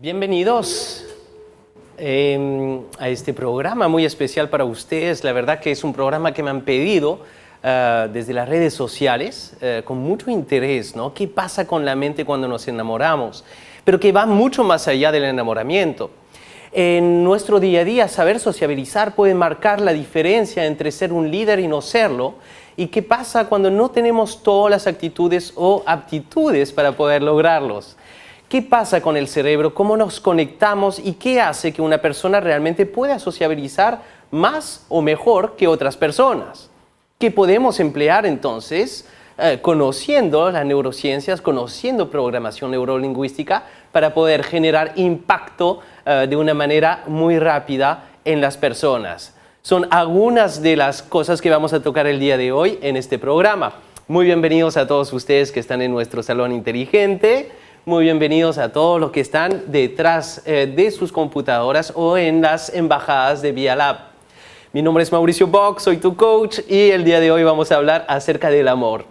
Bienvenidos a este programa muy especial para ustedes. La verdad que es un programa que me han pedido desde las redes sociales con mucho interés, ¿no? ¿Qué pasa con la mente cuando nos enamoramos? Pero que va mucho más allá del enamoramiento. En nuestro día a día, saber sociabilizar puede marcar la diferencia entre ser un líder y no serlo. ¿Y qué pasa cuando no tenemos todas las actitudes o aptitudes para poder lograrlos? ¿Qué pasa con el cerebro? ¿Cómo nos conectamos? ¿Y qué hace que una persona realmente pueda sociabilizar más o mejor que otras personas? ¿Qué podemos emplear entonces conociendo las neurociencias, conociendo programación neurolingüística para poder generar impacto de una manera muy rápida en las personas? Son algunas de las cosas que vamos a tocar el día de hoy en este programa. Muy bienvenidos a todos ustedes que están en nuestro salón inteligente. Muy bienvenidos a todos los que están detrás de sus computadoras o en las embajadas de Via Lab. Mi nombre es Mauricio Bock, soy tu coach y el día de hoy vamos a hablar acerca del amor.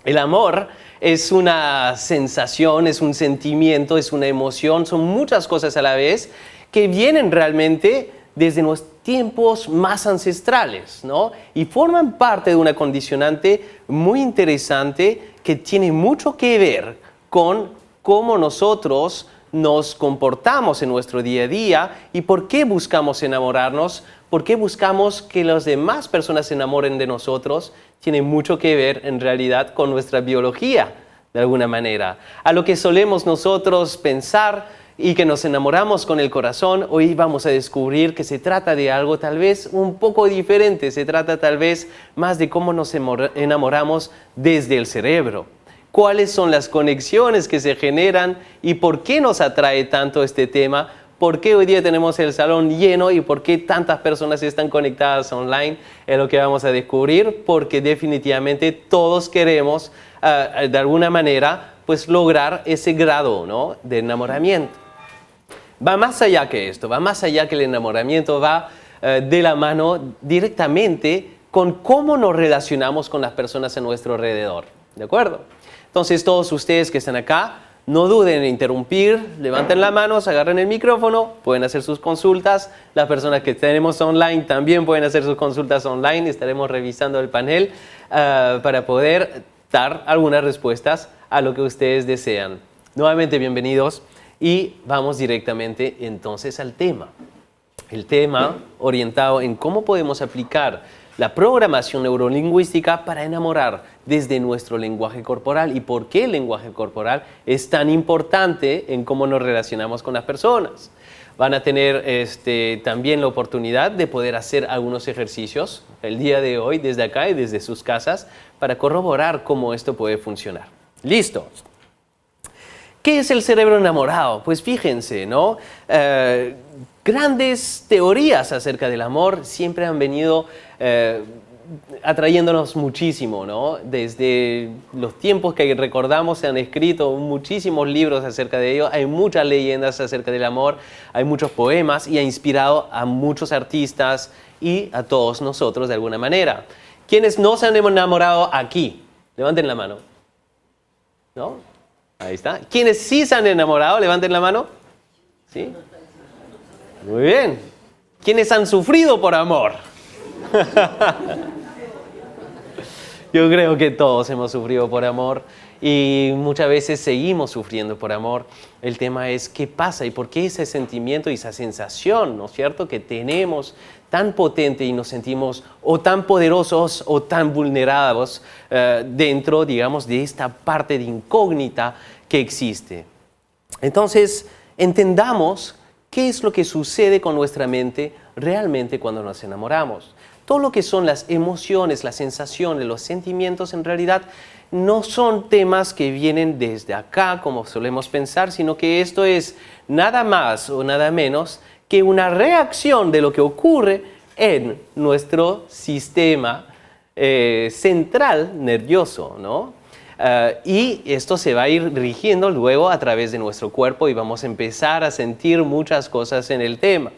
El amor es una sensación, es un sentimiento, es una emoción, son muchas cosas a la vez que vienen realmente desde los tiempos más ancestrales, ¿no? Y forman parte de una condicionante muy interesante que tiene mucho que ver con cómo nosotros nos comportamos en nuestro día a día y por qué buscamos enamorarnos, por qué buscamos que las demás personas se enamoren de nosotros, tiene mucho que ver en realidad con nuestra biología, de alguna manera. A lo que solemos nosotros pensar y que nos enamoramos con el corazón, hoy vamos a descubrir que se trata de algo tal vez un poco diferente, se trata tal vez más de cómo nos enamoramos desde el cerebro. ¿Cuáles son las conexiones que se generan y por qué nos atrae tanto este tema? ¿Por qué hoy día tenemos el salón lleno y por qué tantas personas están conectadas online? Es lo que vamos a descubrir, porque definitivamente todos queremos, de alguna manera, pues lograr ese grado, ¿no?, de enamoramiento. Va más allá que esto, va más allá que el enamoramiento, va de la mano directamente con cómo nos relacionamos con las personas a nuestro alrededor, ¿de acuerdo? Entonces, todos ustedes que están acá, no duden en interrumpir, levanten las manos, agarren el micrófono, pueden hacer sus consultas. Las personas que tenemos online también pueden hacer sus consultas online. Estaremos revisando el panel para poder dar algunas respuestas a lo que ustedes desean. Nuevamente, bienvenidos y vamos directamente entonces al tema. El tema orientado en cómo podemos aplicar la programación neurolingüística para enamorar desde nuestro lenguaje corporal y por qué el lenguaje corporal es tan importante en cómo nos relacionamos con las personas. Van a tener también la oportunidad de poder hacer algunos ejercicios el día de hoy desde acá y desde sus casas para corroborar cómo esto puede funcionar. ¿Listos? ¿Qué es el cerebro enamorado? Pues fíjense, ¿no? Grandes teorías acerca del amor siempre han venido atrayéndonos muchísimo, ¿no? Desde los tiempos que recordamos se han escrito muchísimos libros acerca de ello, hay muchas leyendas acerca del amor, hay muchos poemas y ha inspirado a muchos artistas y a todos nosotros de alguna manera. ¿Quiénes no se han enamorado aquí? Levanten la mano. ¿No? Ahí está. ¿Quiénes sí se han enamorado? Levanten la mano. ¿Sí? Muy bien. ¿Quiénes han sufrido por amor? Yo creo que todos hemos sufrido por amor y muchas veces seguimos sufriendo por amor. El tema es qué pasa y por qué ese sentimiento y esa sensación, ¿no es cierto?, que tenemos tan potente y nos sentimos o tan poderosos o tan vulnerados dentro, digamos, de esta parte de incógnita que existe. Entonces, entendamos qué es lo que sucede con nuestra mente realmente cuando nos enamoramos. Todo lo que son las emociones, las sensaciones, los sentimientos, en realidad no son temas que vienen desde acá, como solemos pensar, sino que esto es nada más o nada menos que una reacción de lo que ocurre en nuestro sistema central nervioso, ¿no? Y esto se va a ir rigiendo luego a través de nuestro cuerpo y vamos a empezar a sentir muchas cosas en el tema.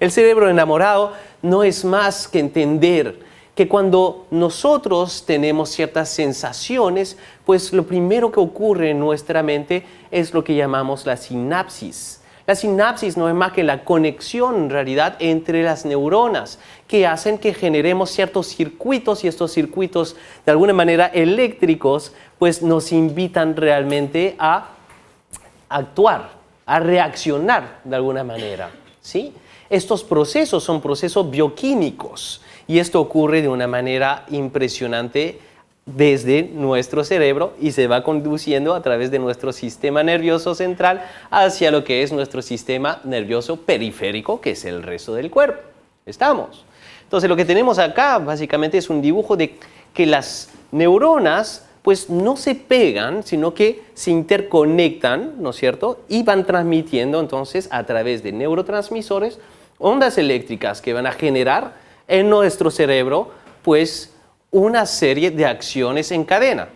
El cerebro enamorado no es más que entender que cuando nosotros tenemos ciertas sensaciones, pues lo primero que ocurre en nuestra mente es lo que llamamos la sinapsis. La sinapsis no es más que la conexión en realidad entre las neuronas que hacen que generemos ciertos circuitos y estos circuitos de alguna manera eléctricos pues nos invitan realmente a actuar, a reaccionar de alguna manera, ¿sí? Estos procesos son procesos bioquímicos y esto ocurre de una manera impresionante desde nuestro cerebro y se va conduciendo a través de nuestro sistema nervioso central hacia lo que es nuestro sistema nervioso periférico, que es el resto del cuerpo. ¿Estamos? Entonces lo que tenemos acá básicamente es un dibujo de que las neuronas pues no se pegan, sino que se interconectan, ¿no es cierto? Y van transmitiendo entonces a través de neurotransmisores ondas eléctricas que van a generar en nuestro cerebro pues una serie de acciones en cadena.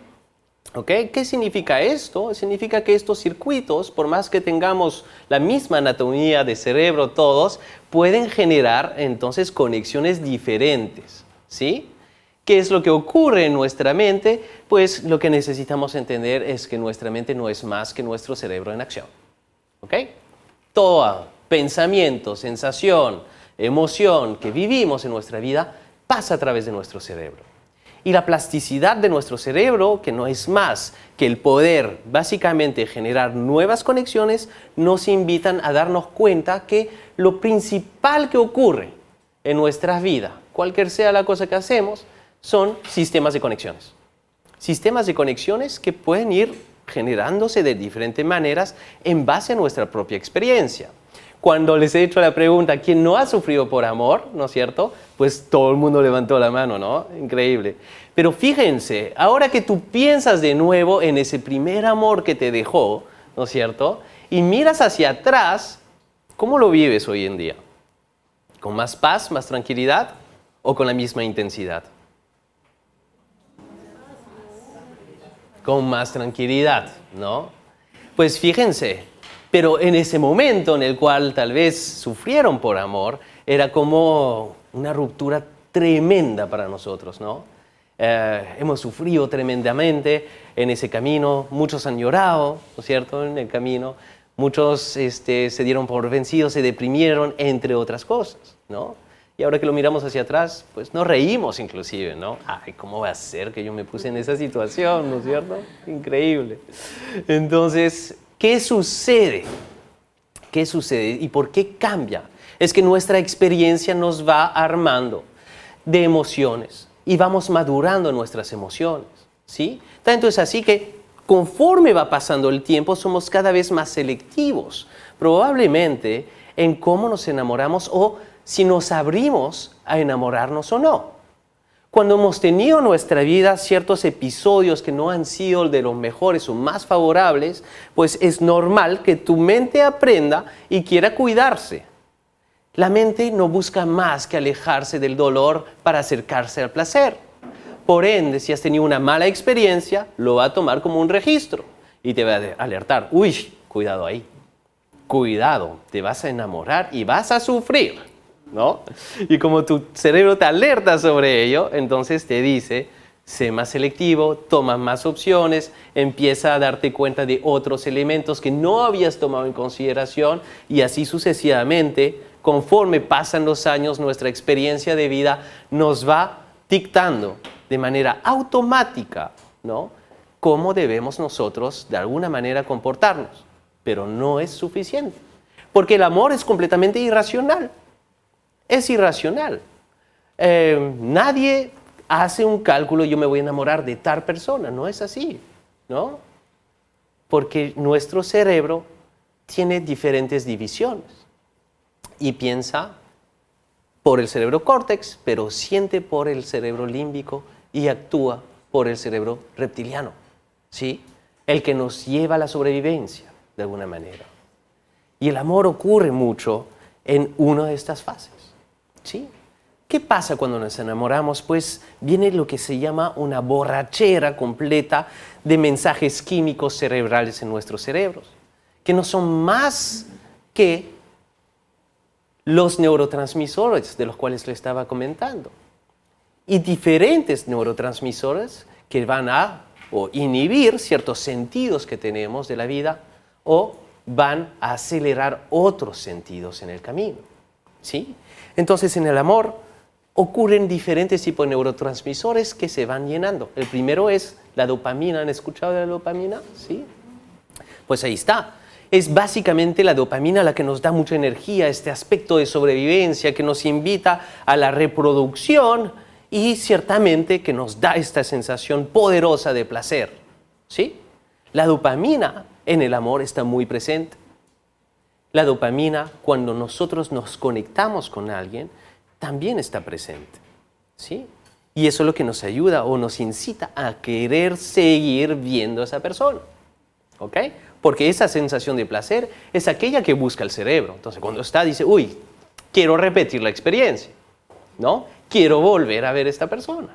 ¿Ok? ¿Qué significa esto? Significa que estos circuitos, por más que tengamos la misma anatomía de cerebro todos, pueden generar entonces conexiones diferentes, ¿sí? ¿Qué es lo que ocurre en nuestra mente? Pues lo que necesitamos entender es que nuestra mente no es más que nuestro cerebro en acción. ¿Ok? Todo pensamiento, sensación, emoción que vivimos en nuestra vida pasa a través de nuestro cerebro. Y la plasticidad de nuestro cerebro, que no es más que el poder básicamente generar nuevas conexiones, nos invitan a darnos cuenta que lo principal que ocurre en nuestras vidas, cualquier sea la cosa que hacemos, son sistemas de conexiones. Sistemas de conexiones que pueden ir generándose de diferentes maneras en base a nuestra propia experiencia. Cuando les he hecho la pregunta, ¿quién no ha sufrido por amor? ¿No es cierto? Pues todo el mundo levantó la mano, ¿no? Increíble. Pero fíjense, ahora que tú piensas de nuevo en ese primer amor que te dejó, ¿no es cierto? Y miras hacia atrás, ¿cómo lo vives hoy en día? ¿Con más paz, más tranquilidad o con la misma intensidad? Con más tranquilidad, ¿no? Pues fíjense, pero en ese momento en el cual tal vez sufrieron por amor, era como una ruptura tremenda para nosotros, ¿no? Hemos sufrido tremendamente en ese camino, muchos han llorado, ¿no es cierto?, en el camino, muchos se dieron por vencidos, se deprimieron, entre otras cosas, ¿no? Y ahora que lo miramos hacia atrás, pues nos reímos inclusive, ¿no? Ay, ¿cómo va a ser que yo me puse en esa situación, ¿no es cierto? Increíble. Entonces, ¿qué sucede? ¿Qué sucede y por qué cambia? Es que nuestra experiencia nos va armando de emociones y vamos madurando nuestras emociones, ¿sí? Tanto es así que conforme va pasando el tiempo somos cada vez más selectivos, probablemente en cómo nos enamoramos o si nos abrimos a enamorarnos o no. Cuando hemos tenido en nuestra vida ciertos episodios que no han sido de los mejores o más favorables, pues es normal que tu mente aprenda y quiera cuidarse. La mente no busca más que alejarse del dolor para acercarse al placer. Por ende, si has tenido una mala experiencia, lo va a tomar como un registro y te va a alertar. Uy, cuidado ahí. Cuidado, te vas a enamorar y vas a sufrir, ¿no? Y como tu cerebro te alerta sobre ello, entonces te dice, sé más selectivo, toma más opciones, empieza a darte cuenta de otros elementos que no habías tomado en consideración y así sucesivamente, conforme pasan los años, nuestra experiencia de vida nos va dictando de manera automática, ¿no?, cómo debemos nosotros de alguna manera comportarnos. Pero no es suficiente, porque el amor es completamente irracional. Es irracional. Nadie hace un cálculo, yo me voy a enamorar de tal persona, no es así, ¿no? Porque nuestro cerebro tiene diferentes divisiones y piensa por el cerebro córtex, pero siente por el cerebro límbico y actúa por el cerebro reptiliano, ¿sí? El que nos lleva a la sobrevivencia, de alguna manera. Y el amor ocurre mucho en una de estas fases, ¿sí? ¿Qué pasa cuando nos enamoramos? Pues viene lo que se llama una borrachera completa de mensajes químicos cerebrales en nuestros cerebros, que no son más que los neurotransmisores de los cuales le estaba comentando. Y diferentes neurotransmisores que van a inhibir ciertos sentidos que tenemos de la vida o van a acelerar otros sentidos en el camino, ¿sí? Entonces, en el amor ocurren diferentes tipos de neurotransmisores que se van llenando. El primero es la dopamina. ¿Han escuchado de la dopamina? ¿Sí? Pues ahí está. Es básicamente la dopamina la que nos da mucha energía, este aspecto de sobrevivencia que nos invita a la reproducción y ciertamente que nos da esta sensación poderosa de placer, ¿sí? La dopamina en el amor está muy presente. La dopamina, cuando nosotros nos conectamos con alguien, también está presente, ¿sí? Y eso es lo que nos ayuda o nos incita a querer seguir viendo a esa persona, ¿ok? Porque esa sensación de placer es aquella que busca el cerebro. Entonces, cuando está, dice, uy, quiero repetir la experiencia, ¿no? Quiero volver a ver a esta persona,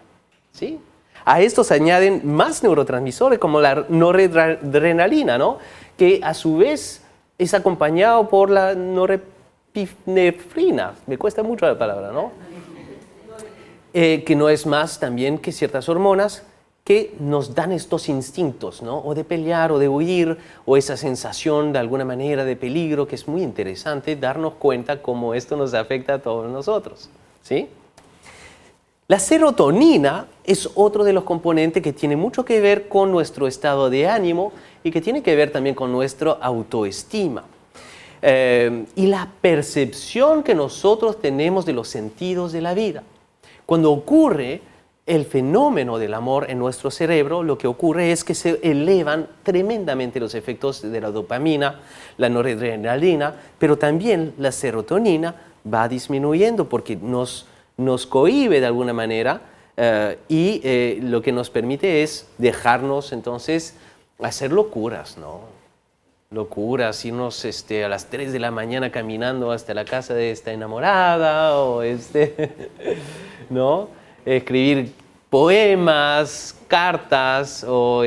¿sí? A esto se añaden más neurotransmisores como la noradrenalina, ¿no? Que a su vez es acompañado por la norepinefrina. Me cuesta mucho la palabra, ¿no? Que no es más también que ciertas hormonas que nos dan estos instintos, ¿no? O de pelear o de huir, o esa sensación de alguna manera de peligro, que es muy interesante darnos cuenta cómo esto nos afecta a todos nosotros, ¿sí? La serotonina es otro de los componentes que tiene mucho que ver con nuestro estado de ánimo y que tiene que ver también con nuestra autoestima. Y la percepción que nosotros tenemos de los sentidos de la vida. Cuando ocurre el fenómeno del amor en nuestro cerebro, lo que ocurre es que se elevan tremendamente los efectos de la dopamina, la noradrenalina, pero también la serotonina va disminuyendo porque nos cohíbe de alguna manera y lo que nos permite es dejarnos entonces hacer locuras, ¿no? Locuras, irnos a las 3 de la mañana caminando hasta la casa de esta enamorada o ¿no? Escribir poemas, cartas o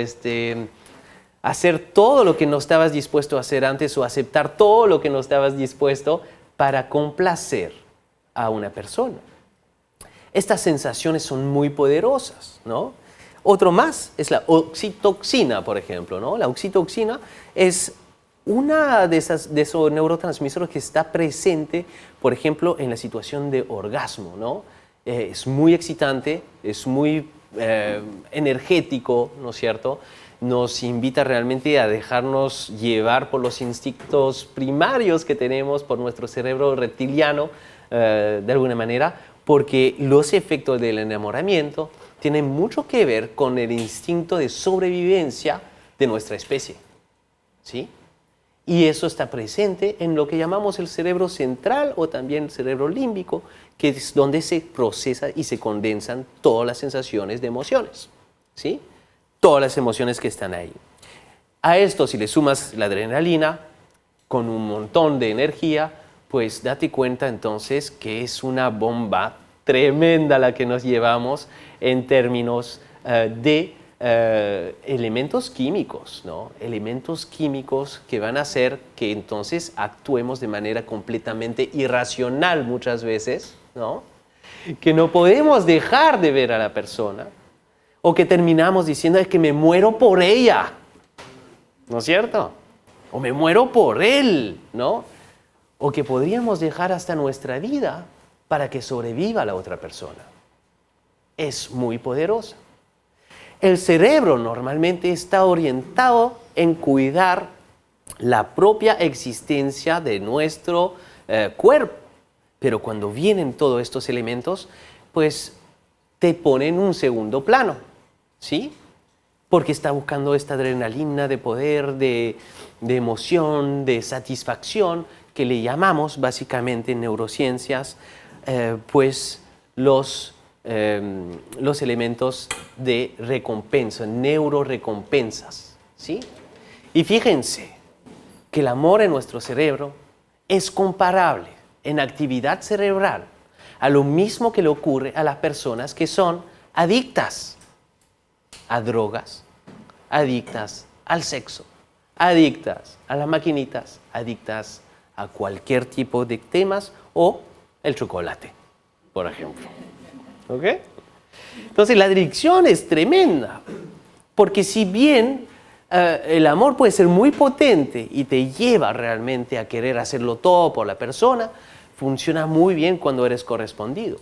hacer todo lo que no estabas dispuesto a hacer antes o aceptar todo lo que no estabas dispuesto para complacer a una persona. Estas sensaciones son muy poderosas, ¿no? Otro más es la oxitocina, por ejemplo, ¿no? La oxitocina es una de esos neurotransmisores que está presente, por ejemplo, en la situación de orgasmo, ¿no? Es muy excitante, es muy energético, ¿no es cierto? Nos invita realmente a dejarnos llevar por los instintos primarios que tenemos por nuestro cerebro reptiliano, de alguna manera, porque los efectos del enamoramiento tienen mucho que ver con el instinto de sobrevivencia de nuestra especie, ¿sí? Y eso está presente en lo que llamamos el cerebro central o también el cerebro límbico, que es donde se procesa y se condensan todas las sensaciones de emociones, ¿sí? Todas las emociones que están ahí. A esto, si le sumas la adrenalina, con un montón de energía, pues date cuenta entonces que es una bomba tremenda la que nos llevamos en términos de elementos químicos, ¿no? Elementos químicos que van a hacer que entonces actuemos de manera completamente irracional muchas veces, ¿no? Que no podemos dejar de ver a la persona o que terminamos diciendo es que me muero por ella, ¿no es cierto? O me muero por él, ¿no? O que podríamos dejar hasta nuestra vida para que sobreviva la otra persona. Es muy poderosa. El cerebro normalmente está orientado en cuidar la propia existencia de nuestro cuerpo. Pero cuando vienen todos estos elementos, pues te ponen en un segundo plano, ¿sí? Porque está buscando esta adrenalina de poder, de emoción, de satisfacción, que le llamamos básicamente en neurociencias, pues los elementos de recompensa, neurorecompensas, ¿sí? Y fíjense que el amor en nuestro cerebro es comparable en actividad cerebral a lo mismo que le ocurre a las personas que son adictas a drogas, adictas al sexo, adictas a las maquinitas, adictas a cualquier tipo de temas o el chocolate, por ejemplo. ¿Ok? Entonces la adicción es tremenda, porque si bien el amor puede ser muy potente y te lleva realmente a querer hacerlo todo por la persona. Funciona muy bien cuando eres correspondido.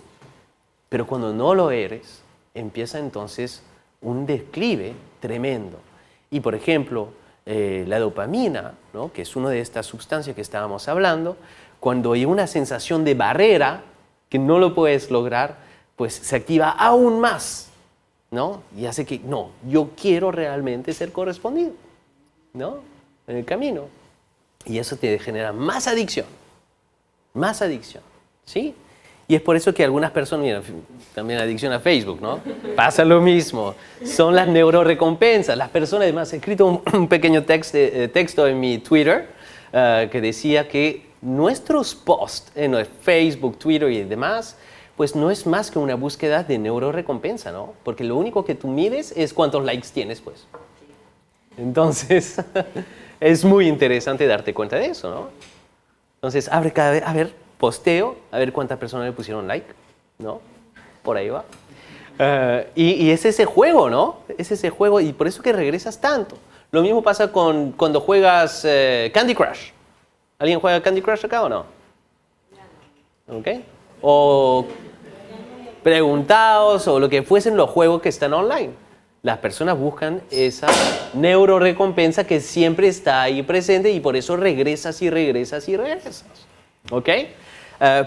Pero cuando no lo eres, empieza entonces un declive tremendo. Y por ejemplo, la dopamina, ¿no?, que es una de estas sustancias que estábamos hablando, cuando hay una sensación de barrera que no lo puedes lograr, pues se activa aún más, ¿no? Y hace que, no, yo quiero realmente ser correspondido, ¿no?, en el camino. Y eso te genera más adicción, ¿sí? Y es por eso que algunas personas, mira, también adicción a Facebook, ¿no? Pasa lo mismo. Son las neurorecompensas. Las personas, además, he escrito un pequeño texto en mi Twitter que decía que nuestros posts en el Facebook, Twitter y demás, pues no es más que una búsqueda de neurorecompensa, ¿no? Porque lo único que tú mides es cuántos likes tienes, pues. Entonces, es muy interesante darte cuenta de eso, ¿no? Entonces, abre cada vez, a ver, posteo, a ver cuántas personas le pusieron like, ¿no? Por ahí va. Y es ese juego, ¿no? Es ese juego y por eso que regresas tanto. Lo mismo pasa cuando juegas Candy Crush. ¿Alguien juega Candy Crush acá o no? ¿Ok? O Preguntados o lo que fuesen los juegos que están online. Las personas buscan esa neurorecompensa que siempre está ahí presente y por eso regresas y regresas y regresas. ¿Ok?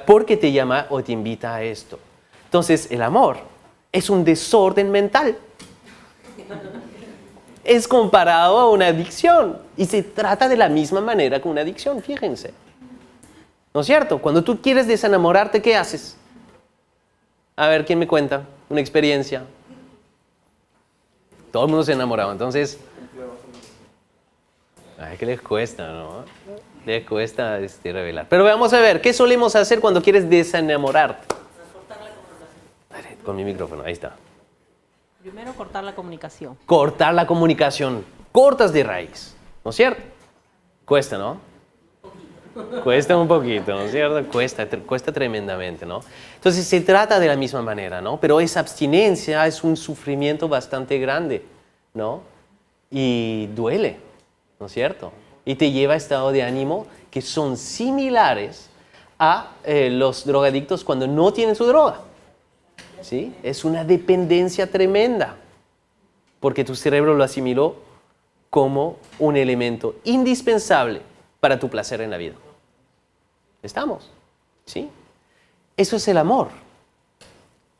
Porque te llama o te invita a esto. Entonces, el amor es un desorden mental. Es comparado a una adicción y se trata de la misma manera que una adicción, fíjense. ¿No es cierto? Cuando tú quieres desenamorarte, ¿qué haces? A ver, ¿quién me cuenta una experiencia? Todo el mundo se ha enamorado, entonces... Ay, que les cuesta, ¿no? Les cuesta revelar. Pero vamos a ver, ¿qué solemos hacer cuando quieres desenamorarte? Cortar la comunicación. Con mi micrófono, ahí está. Primero, cortar la comunicación. Cortar la comunicación. Cortas de raíz, ¿no es cierto? Cuesta, ¿no? Cuesta un poquito, ¿no es cierto? Cuesta tremendamente, ¿no? Entonces se trata de la misma manera, ¿no? Pero esa abstinencia es un sufrimiento bastante grande, ¿no? Y duele, ¿no es cierto? Y te lleva a estados de ánimo que son similares a los drogadictos cuando no tienen su droga, ¿sí? Es una dependencia tremenda, porque tu cerebro lo asimiló como un elemento indispensable para tu placer en la vida. ¿Estamos? ¿Sí? Eso es el amor.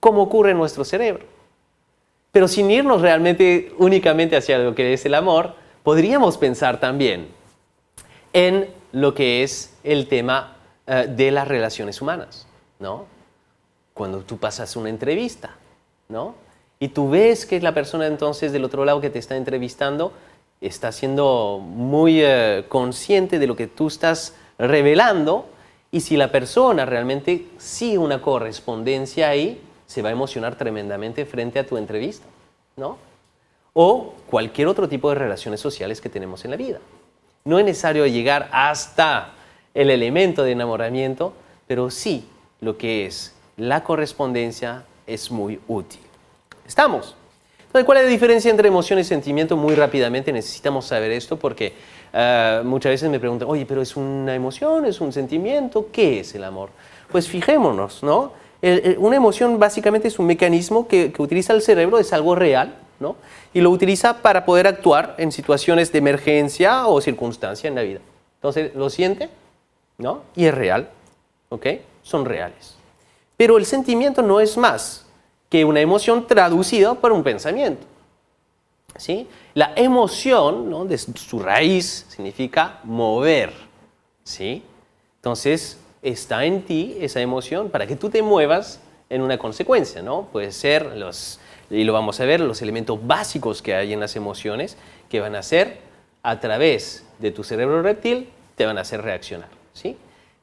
¿Cómo ocurre en nuestro cerebro? Pero sin irnos realmente únicamente hacia lo que es el amor, podríamos pensar también en lo que es el tema de las relaciones humanas, ¿no? Cuando tú pasas una entrevista, ¿no? Y tú ves que la persona entonces del otro lado que te está entrevistando está siendo muy consciente de lo que tú estás revelando, y si la persona realmente sigue una correspondencia ahí, se va a emocionar tremendamente frente a tu entrevista, ¿no? O cualquier otro tipo de relaciones sociales que tenemos en la vida. No es necesario llegar hasta el elemento de enamoramiento, pero sí lo que es la correspondencia es muy útil. ¿Estamos? Entonces, ¿cuál es la diferencia entre emoción y sentimiento? Muy rápidamente necesitamos saber esto porque muchas veces me preguntan, oye, pero ¿es una emoción? ¿Es un sentimiento? ¿Qué es el amor? Pues fijémonos, ¿no? Una emoción básicamente es un mecanismo que utiliza el cerebro, es algo real, ¿no? Y lo utiliza para poder actuar en situaciones de emergencia o circunstancia en la vida. Entonces, lo siente, ¿no? Y es real, ¿ok? Son reales. Pero el sentimiento no es más que una emoción traducida por un pensamiento, ¿sí? La emoción, ¿no?, de su raíz significa mover, ¿sí? Entonces, está en ti esa emoción para que tú te muevas en una consecuencia, ¿no? Puede ser, y lo vamos a ver, los elementos básicos que hay en las emociones que van a hacer, a través de tu cerebro reptil, te van a hacer reaccionar, ¿sí?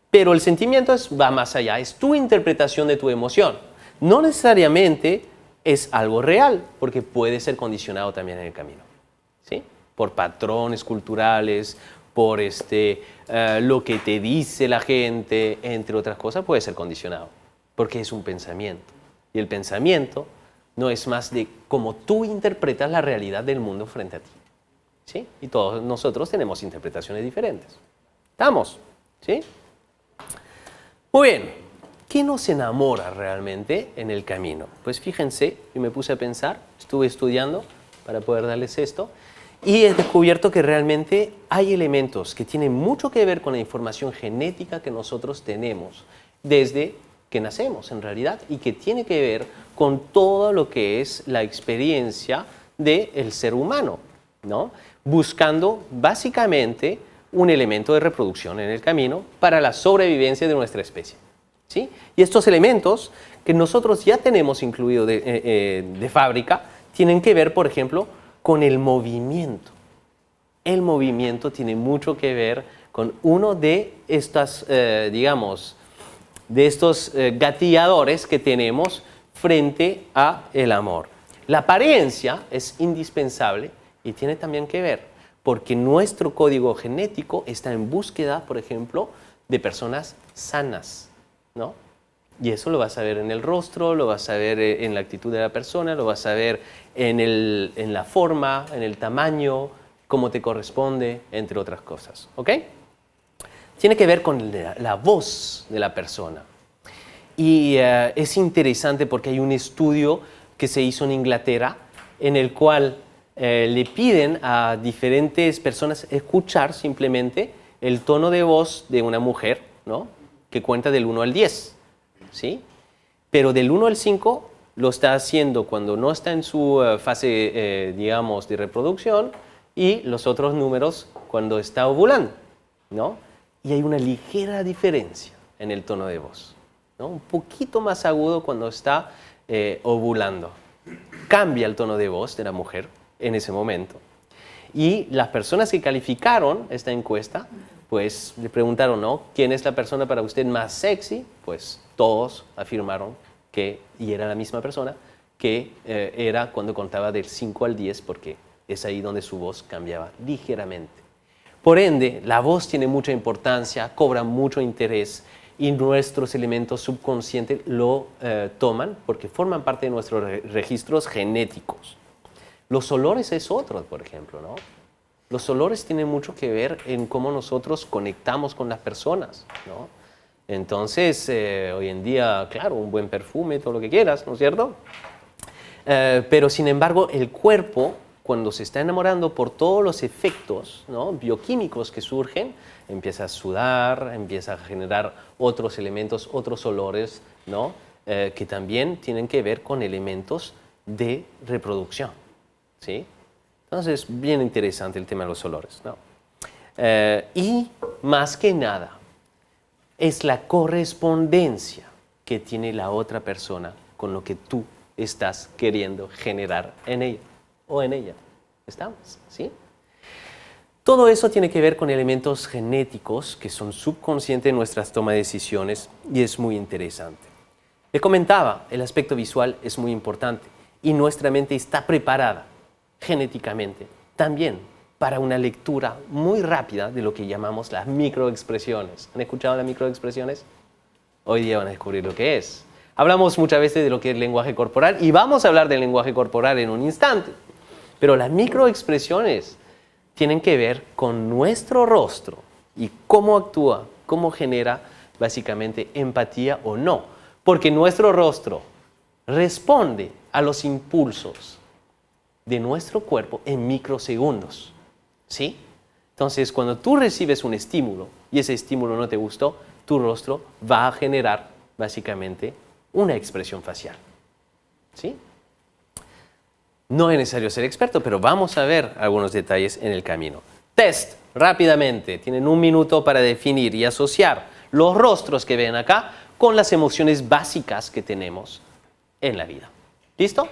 Pero el sentimiento va más allá, es tu interpretación de tu emoción. No necesariamente es algo real, porque puede ser condicionado también en el camino, ¿sí? Por patrones culturales, por lo que te dice la gente, entre otras cosas, puede ser condicionado, porque es un pensamiento. Y el pensamiento no es más de cómo tú interpretas la realidad del mundo frente a ti. ¿sí? Y todos nosotros tenemos interpretaciones diferentes. ¿Estamos? ¿Sí? Muy bien. ¿Qué nos enamora realmente en el camino? Pues fíjense, yo me puse a pensar, estuve estudiando para poder darles esto, y he descubierto que realmente hay elementos que tienen mucho que ver con la información genética que nosotros tenemos desde que nacemos en realidad, y que tiene que ver con todo lo que es la experiencia del ser humano, ¿no? Buscando básicamente un elemento de reproducción en el camino para la sobrevivencia de nuestra especie, ¿sí? Y estos elementos que nosotros ya tenemos incluidos de fábrica tienen que ver, por ejemplo, con el movimiento. El movimiento tiene mucho que ver con uno de estas, digamos, de estos gatilladores que tenemos frente a el amor. La apariencia es indispensable y tiene también que ver porque nuestro código genético está en búsqueda, por ejemplo, de personas sanas, ¿no? Y eso lo vas a ver en el rostro, lo vas a ver en la actitud de la persona, lo vas a ver en la forma, en el tamaño, cómo te corresponde, entre otras cosas, ¿ok? Tiene que ver con la voz de la persona. Y es interesante porque hay un estudio que se hizo en Inglaterra en el cual le piden a diferentes personas escuchar simplemente el tono de voz de una mujer, ¿no? Que cuenta del 1 al 10, ¿sí? Pero del 1 al 5 lo está haciendo cuando no está en su fase, digamos, de reproducción, y los otros números cuando está ovulando, ¿no? Y hay una ligera diferencia en el tono de voz, ¿no? Un poquito más agudo cuando está ovulando. Cambia el tono de voz de la mujer en ese momento. Y las personas que calificaron esta encuesta, pues le preguntaron, ¿no? ¿Quién es la persona para usted más sexy? Pues todos afirmaron que, y era la misma persona, que era cuando contaba del 5 al 10, porque es ahí donde su voz cambiaba ligeramente. Por ende, la voz tiene mucha importancia, cobra mucho interés, y nuestros elementos subconscientes lo toman porque forman parte de nuestros registros genéticos. Los olores es otro, por ejemplo, ¿no? Los olores tienen mucho que ver en cómo nosotros conectamos con las personas, ¿no? Entonces, hoy en día, claro, un buen perfume, todo lo que quieras, ¿no es cierto? Pero, sin embargo, el cuerpo, cuando se está enamorando por todos los efectos, ¿no?, bioquímicos que surgen, empieza a sudar, empieza a generar otros elementos, otros olores, ¿no?, que también tienen que ver con elementos de reproducción, ¿sí? Entonces, bien interesante el tema de los olores, ¿no? Y más que nada, es la correspondencia que tiene la otra persona con lo que tú estás queriendo generar en ella o en ella. ¿Estamos? ¿Sí? Todo eso tiene que ver con elementos genéticos que son subconscientes en nuestras tomas de decisiones, y es muy interesante. Le comentaba, el aspecto visual es muy importante y nuestra mente está preparada genéticamente también para una lectura muy rápida de lo que llamamos las microexpresiones. ¿Han escuchado las microexpresiones? Hoy día van a descubrir lo que es. Hablamos muchas veces de lo que es el lenguaje corporal y vamos a hablar del lenguaje corporal en un instante. Pero las microexpresiones tienen que ver con nuestro rostro y cómo actúa, cómo genera básicamente empatía o no. Porque nuestro rostro responde a los impulsos de nuestro cuerpo en microsegundos, ¿sí? Entonces, cuando tú recibes un estímulo y ese estímulo no te gustó, tu rostro va a generar básicamente una expresión facial, ¿sí? No es necesario ser experto, pero vamos a ver algunos detalles en el camino. Test, rápidamente. Tienen 1 minuto para definir y asociar los rostros que ven acá con las emociones básicas que tenemos en la vida. ¿Listo?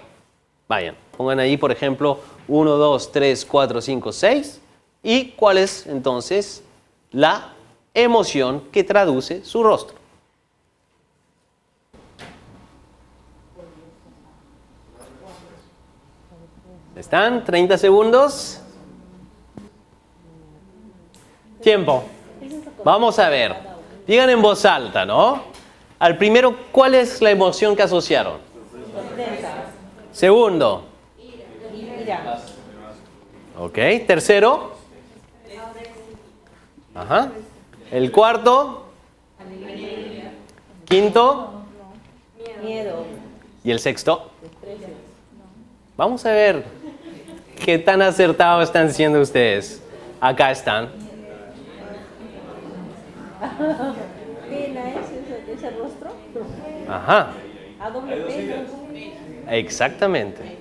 Vayan, pongan ahí, por ejemplo, 1, 2, 3, 4, 5, 6. ¿Y cuál es, entonces, la emoción que traduce su rostro? ¿Están? 30 segundos. Tiempo. Vamos a ver. Digan en voz alta, ¿no? Al primero, ¿cuál es la emoción que asociaron? Segundo. Ok, tercero. Ajá. El cuarto. Quinto. Miedo. Y el sexto. Vamos a ver qué tan acertados están siendo ustedes. Acá están. Pena ese rostro. Ajá. A doble pena. Exactamente.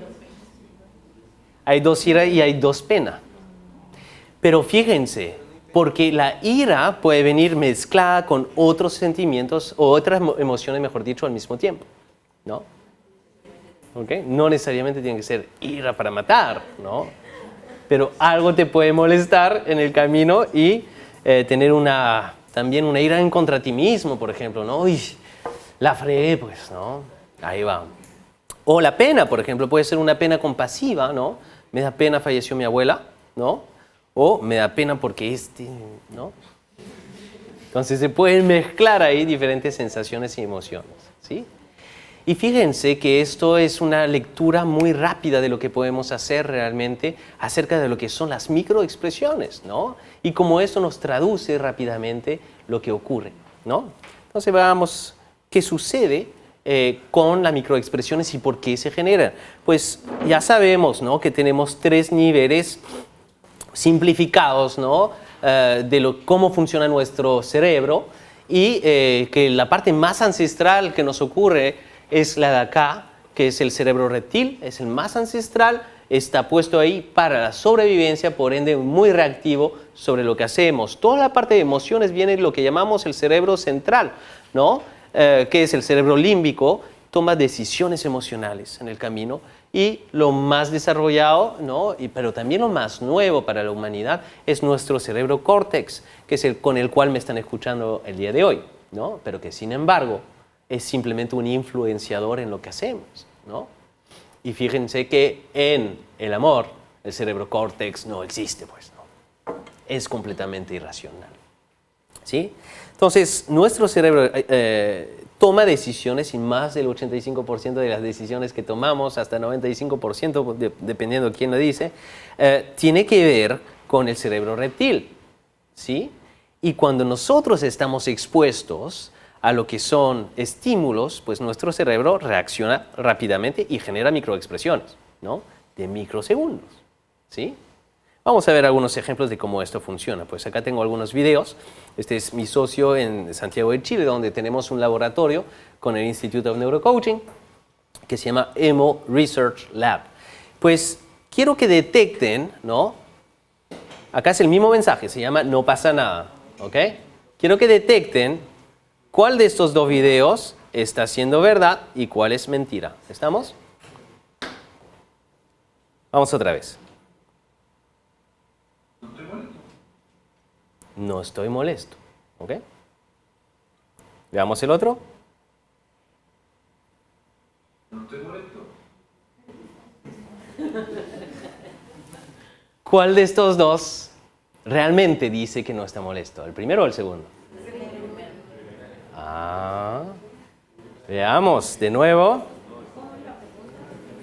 Hay dos ira y hay dos pena. Pero fíjense, porque la ira puede venir mezclada con otros sentimientos o otras emociones, mejor dicho, al mismo tiempo, ¿no? ¿Okay? No necesariamente tiene que ser ira para matar, ¿no? Pero algo te puede molestar en el camino y tener también una ira en contra ti mismo, por ejemplo, ¿no? Uy, la fregué, pues, ¿no? Ahí va. O la pena, por ejemplo, puede ser una pena compasiva, ¿no? Me da pena, falleció mi abuela, ¿no? O me da pena porque ¿no? Entonces se pueden mezclar ahí diferentes sensaciones y emociones, ¿sí? Y fíjense que esto es una lectura muy rápida de lo que podemos hacer realmente acerca de lo que son las microexpresiones, ¿no? Y cómo esto nos traduce rápidamente lo que ocurre, ¿no? Entonces veamos qué sucede con las microexpresiones y por qué se generan. Pues ya sabemos, ¿no?, que tenemos tres niveles simplificados, ¿no?, de cómo funciona nuestro cerebro y que la parte más ancestral que nos ocurre es la de acá, que es el cerebro reptil, es el más ancestral, está puesto ahí para la sobrevivencia, por ende muy reactivo sobre lo que hacemos. Toda la parte de emociones viene de lo que llamamos el cerebro central, ¿no?, que es el cerebro límbico, toma decisiones emocionales en el camino, y lo más desarrollado, ¿no?, pero también lo más nuevo para la humanidad es nuestro cerebro córtex, que es el con el cual me están escuchando el día de hoy, ¿no?, pero que sin embargo es simplemente un influenciador en lo que hacemos, ¿no? Y fíjense que en el amor el cerebro córtex no existe, pues, ¿no? Es completamente irracional, ¿sí? Entonces, nuestro cerebro toma decisiones y más del 85% de las decisiones que tomamos, hasta 95%, dependiendo de quién lo dice, tiene que ver con el cerebro reptil, ¿sí? Y cuando nosotros estamos expuestos a lo que son estímulos, pues nuestro cerebro reacciona rápidamente y genera microexpresiones, ¿no?, de microsegundos, ¿sí? Vamos a ver algunos ejemplos de cómo esto funciona. Pues acá tengo algunos videos. Este es mi socio en Santiago de Chile, donde tenemos un laboratorio con el Institute of Neurocoaching que se llama EMO Research Lab. Pues quiero que detecten, ¿no? Acá es el mismo mensaje, se llama no pasa nada, ¿ok? Quiero que detecten cuál de estos dos videos está siendo verdad y cuál es mentira. ¿Estamos? Vamos otra vez. No estoy molesto, ¿ok? Veamos el otro. No estoy molesto. ¿Cuál de estos dos realmente dice que no está molesto? ¿El primero o el segundo? Veamos de nuevo.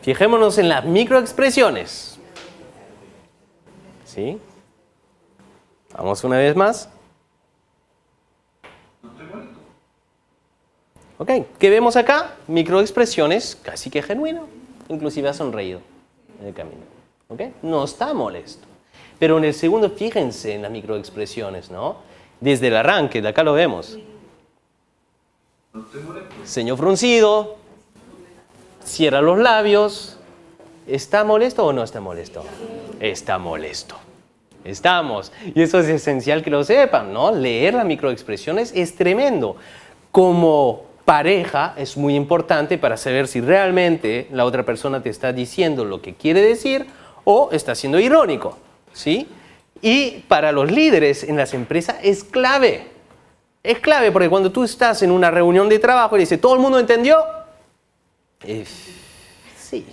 Fijémonos en las microexpresiones. ¿Sí? Vamos una vez más. Ok, ¿qué vemos acá? Microexpresiones casi que genuino. Inclusive ha sonreído en el camino. ¿Ok? No está molesto. Pero en el segundo, fíjense en las microexpresiones, ¿no? Desde el arranque, de acá lo vemos. Ceño fruncido. Cierra los labios. ¿Está molesto o no está molesto? Está molesto. Estamos. Y eso es esencial que lo sepan, ¿no? Leer las microexpresiones es tremendo. Como pareja es muy importante para saber si realmente la otra persona te está diciendo lo que quiere decir o está siendo irónico, ¿sí? Y para los líderes en las empresas es clave. Es clave porque cuando tú estás en una reunión de trabajo y dices, ¿todo el mundo entendió? Sí.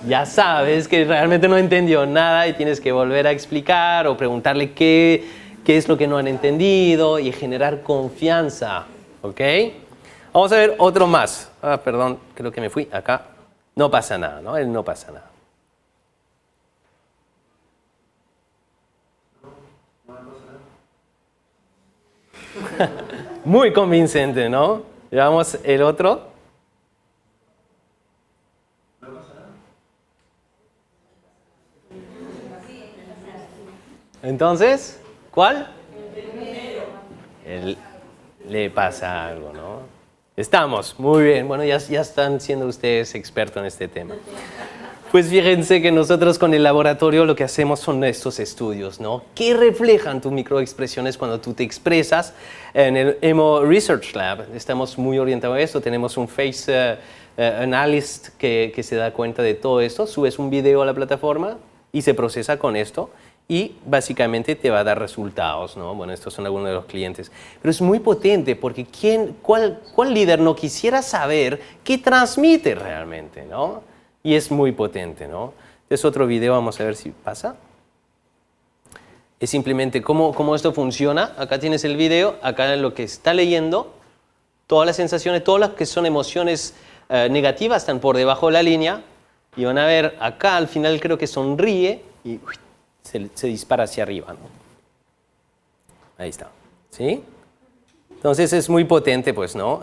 Ya sabes que realmente no entendió nada y tienes que volver a explicar o preguntarle qué es lo que no han entendido y generar confianza, ¿ok? Vamos a ver otro más. Perdón, creo que me fui acá. No pasa nada, ¿no? No pasa nada. Muy convincente, ¿no? Veamos el otro. Entonces, ¿cuál? Le pasa algo, ¿no? Estamos, muy bien. Bueno, ya están siendo ustedes expertos en este tema. Pues fíjense que nosotros con el laboratorio lo que hacemos son estos estudios, ¿no? ¿Qué reflejan tus microexpresiones cuando tú te expresas? En el Emo Research Lab estamos muy orientados a esto. Tenemos un face analyst que se da cuenta de todo esto. Subes un video a la plataforma y se procesa con esto y básicamente te va a dar resultados, ¿no? Bueno, estos son algunos de los clientes. Pero es muy potente porque ¿cuál líder no quisiera saber qué transmite realmente, ¿no? Y es muy potente, ¿no? Es otro video, vamos a ver si pasa. Es simplemente cómo esto funciona. Acá tienes el video, acá lo que está leyendo, todas las sensaciones, todas las que son emociones negativas están por debajo de la línea. Y van a ver acá al final creo que sonríe y se dispara hacia arriba, ¿no? Ahí está, ¿sí? Entonces es muy potente, pues, ¿no?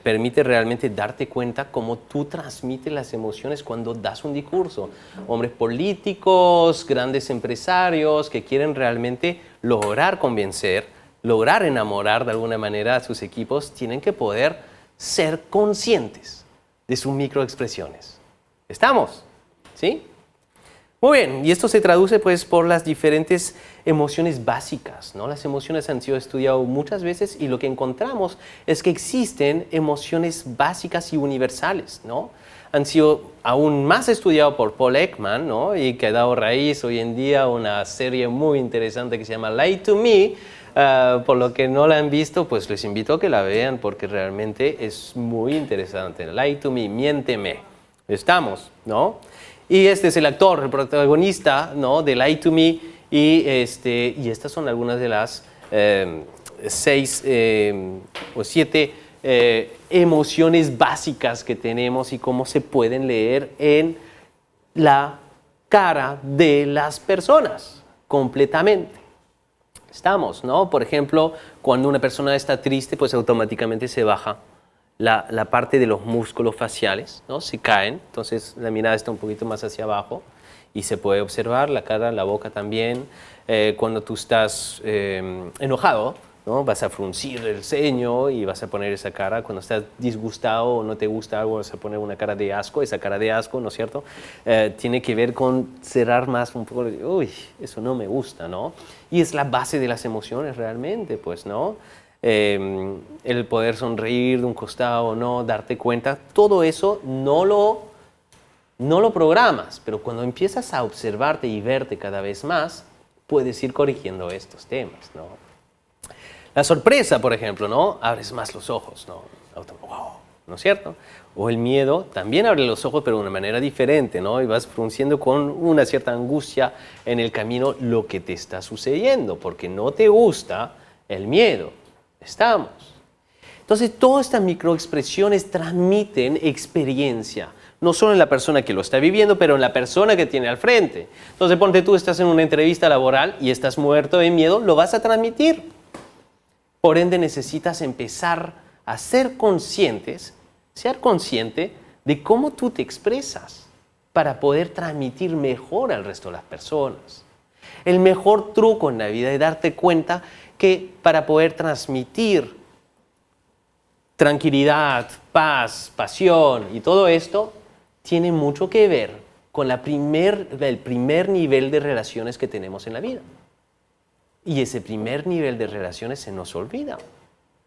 Permite realmente darte cuenta cómo tú transmites las emociones cuando das un discurso. Hombres políticos, grandes empresarios que quieren realmente lograr convencer, lograr enamorar de alguna manera a sus equipos, tienen que poder ser conscientes de sus microexpresiones. ¿Estamos? ¿Sí? Muy bien, y esto se traduce pues por las diferentes emociones básicas, ¿no? Las emociones han sido estudiadas muchas veces y lo que encontramos es que existen emociones básicas y universales, ¿no? Han sido aún más estudiados por Paul Ekman, ¿no? Y que ha dado raíz hoy en día a una serie muy interesante que se llama Lie to Me. Por lo que no la han visto, pues les invito a que la vean porque realmente es muy interesante. Lie to Me, miénteme. Estamos, ¿no? Y este es el actor, el protagonista, ¿no? De Lie to Me. Y estas son algunas de las 6 o 7 emociones básicas que tenemos y cómo se pueden leer en la cara de las personas completamente. Estamos, ¿no? Por ejemplo, cuando una persona está triste, pues automáticamente se baja la parte de los músculos faciales, ¿no? Se caen, entonces la mirada está un poquito más hacia abajo y se puede observar la cara, la boca también. Cuando tú estás enojado, ¿no? Vas a fruncir el ceño y vas a poner esa cara. Cuando estás disgustado o no te gusta algo, vas a poner una cara de asco. Esa cara de asco, ¿no es cierto? Tiene que ver con cerrar más un poco, uy, eso no me gusta, ¿no? Y es la base de las emociones realmente, pues, ¿no? El poder sonreír de un costado o no, darte cuenta, todo eso no lo programas, pero cuando empiezas a observarte y verte cada vez más, puedes ir corrigiendo estos temas, ¿no? La sorpresa, por ejemplo, ¿no? Abres más los ojos, ¿no? Wow, ¿no es cierto? O el miedo también abre los ojos, pero de una manera diferente, ¿no? Y vas frunciendo con una cierta angustia en el camino lo que te está sucediendo, porque no te gusta el miedo. Estamos. Entonces, todas estas microexpresiones transmiten experiencia, no solo en la persona que lo está viviendo, pero en la persona que tiene al frente. Entonces, ponte tú, estás en una entrevista laboral y estás muerto de miedo, lo vas a transmitir. Por ende, necesitas empezar a ser consciente de cómo tú te expresas para poder transmitir mejor al resto de las personas. El mejor truco en la vida es darte cuenta que para poder transmitir tranquilidad, paz, pasión y todo esto tiene mucho que ver con el primer nivel de relaciones que tenemos en la vida. Y ese primer nivel de relaciones se nos olvida.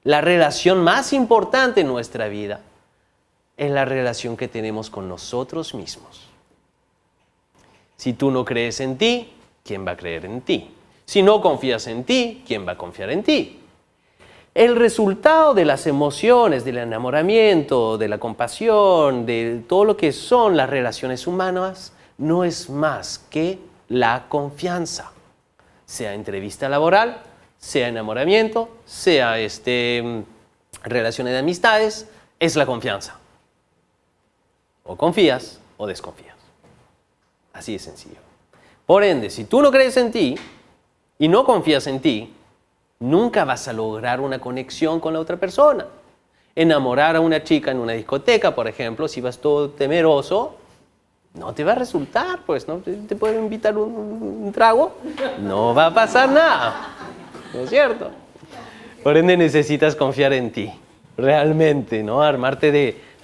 La relación más importante en nuestra vida es la relación que tenemos con nosotros mismos. Si tú no crees en ti, ¿quién va a creer en ti? Si no confías en ti, ¿quién va a confiar en ti? El resultado de las emociones, del enamoramiento, de la compasión, de todo lo que son las relaciones humanas, no es más que la confianza. Sea entrevista laboral, sea enamoramiento, sea relaciones de amistades, es la confianza. O confías o desconfías. Así de sencillo. Por ende, si tú no crees en ti y no confías en ti, nunca vas a lograr una conexión con la otra persona. Enamorar a una chica en una discoteca, por ejemplo, si vas todo temeroso, no te va a resultar, pues, ¿no? ¿Te puedo invitar un trago? No va a pasar nada, ¿no es cierto? Por ende necesitas confiar en ti, realmente, ¿no? Armarte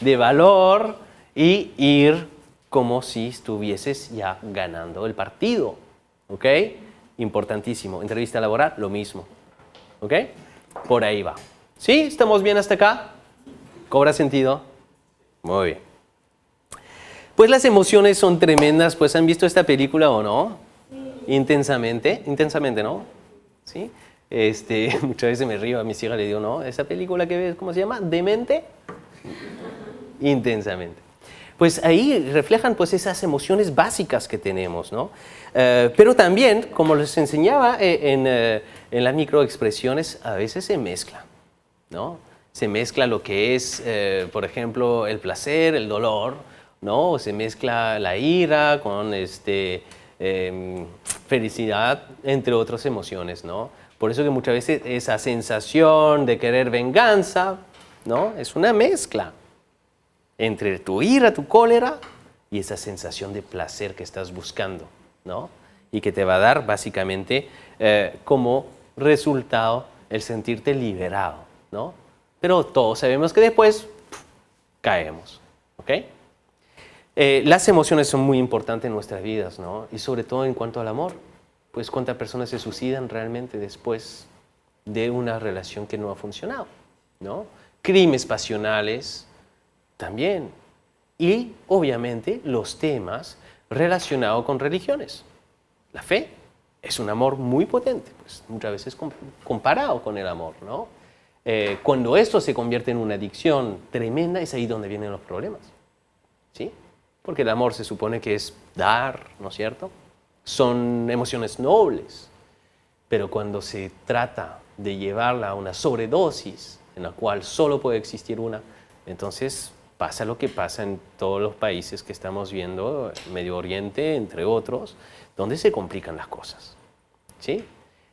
de valor y ir como si estuvieses ya ganando el partido, ¿ok? Importantísimo. Entrevista laboral, lo mismo, ¿ok? Por ahí va. ¿Sí? ¿Estamos bien hasta acá? ¿Cobra sentido? Muy bien. Pues las emociones son tremendas, pues ¿han visto esta película o no? Sí. Intensamente, ¿no? ¿Sí? Muchas veces me río a mis hijas, le digo, ¿no? Esa película que ves, ¿cómo se llama? ¿Demente? Intensamente. Pues ahí reflejan pues esas emociones básicas que tenemos, ¿no? Pero también, como les enseñaba en las microexpresiones, a veces se mezcla, ¿no? Se mezcla lo que es, por ejemplo, el placer, el dolor, ¿no? O se mezcla la ira con felicidad, entre otras emociones, ¿no? Por eso que muchas veces esa sensación de querer venganza, ¿no? Es una mezcla entre tu ira, tu cólera y esa sensación de placer que estás buscando, ¿no? Y que te va a dar básicamente como resultado el sentirte liberado, ¿no? Pero todos sabemos que después caemos, ¿ok? Las emociones son muy importantes en nuestras vidas, ¿no? Y sobre todo en cuanto al amor, pues cuántas personas se suicidan realmente después de una relación que no ha funcionado, ¿no? Crímenes pasionales también. Y obviamente los temas relacionados con religiones. La fe es un amor muy potente, pues muchas veces comparado con el amor, ¿no? Cuando esto se convierte en una adicción tremenda, es ahí donde vienen los problemas, ¿sí? Porque el amor se supone que es dar, ¿no es cierto? Son emociones nobles, pero cuando se trata de llevarla a una sobredosis, en la cual solo puede existir una, entonces pasa lo que pasa en todos los países que estamos viendo, Medio Oriente, entre otros, donde se complican las cosas, ¿sí?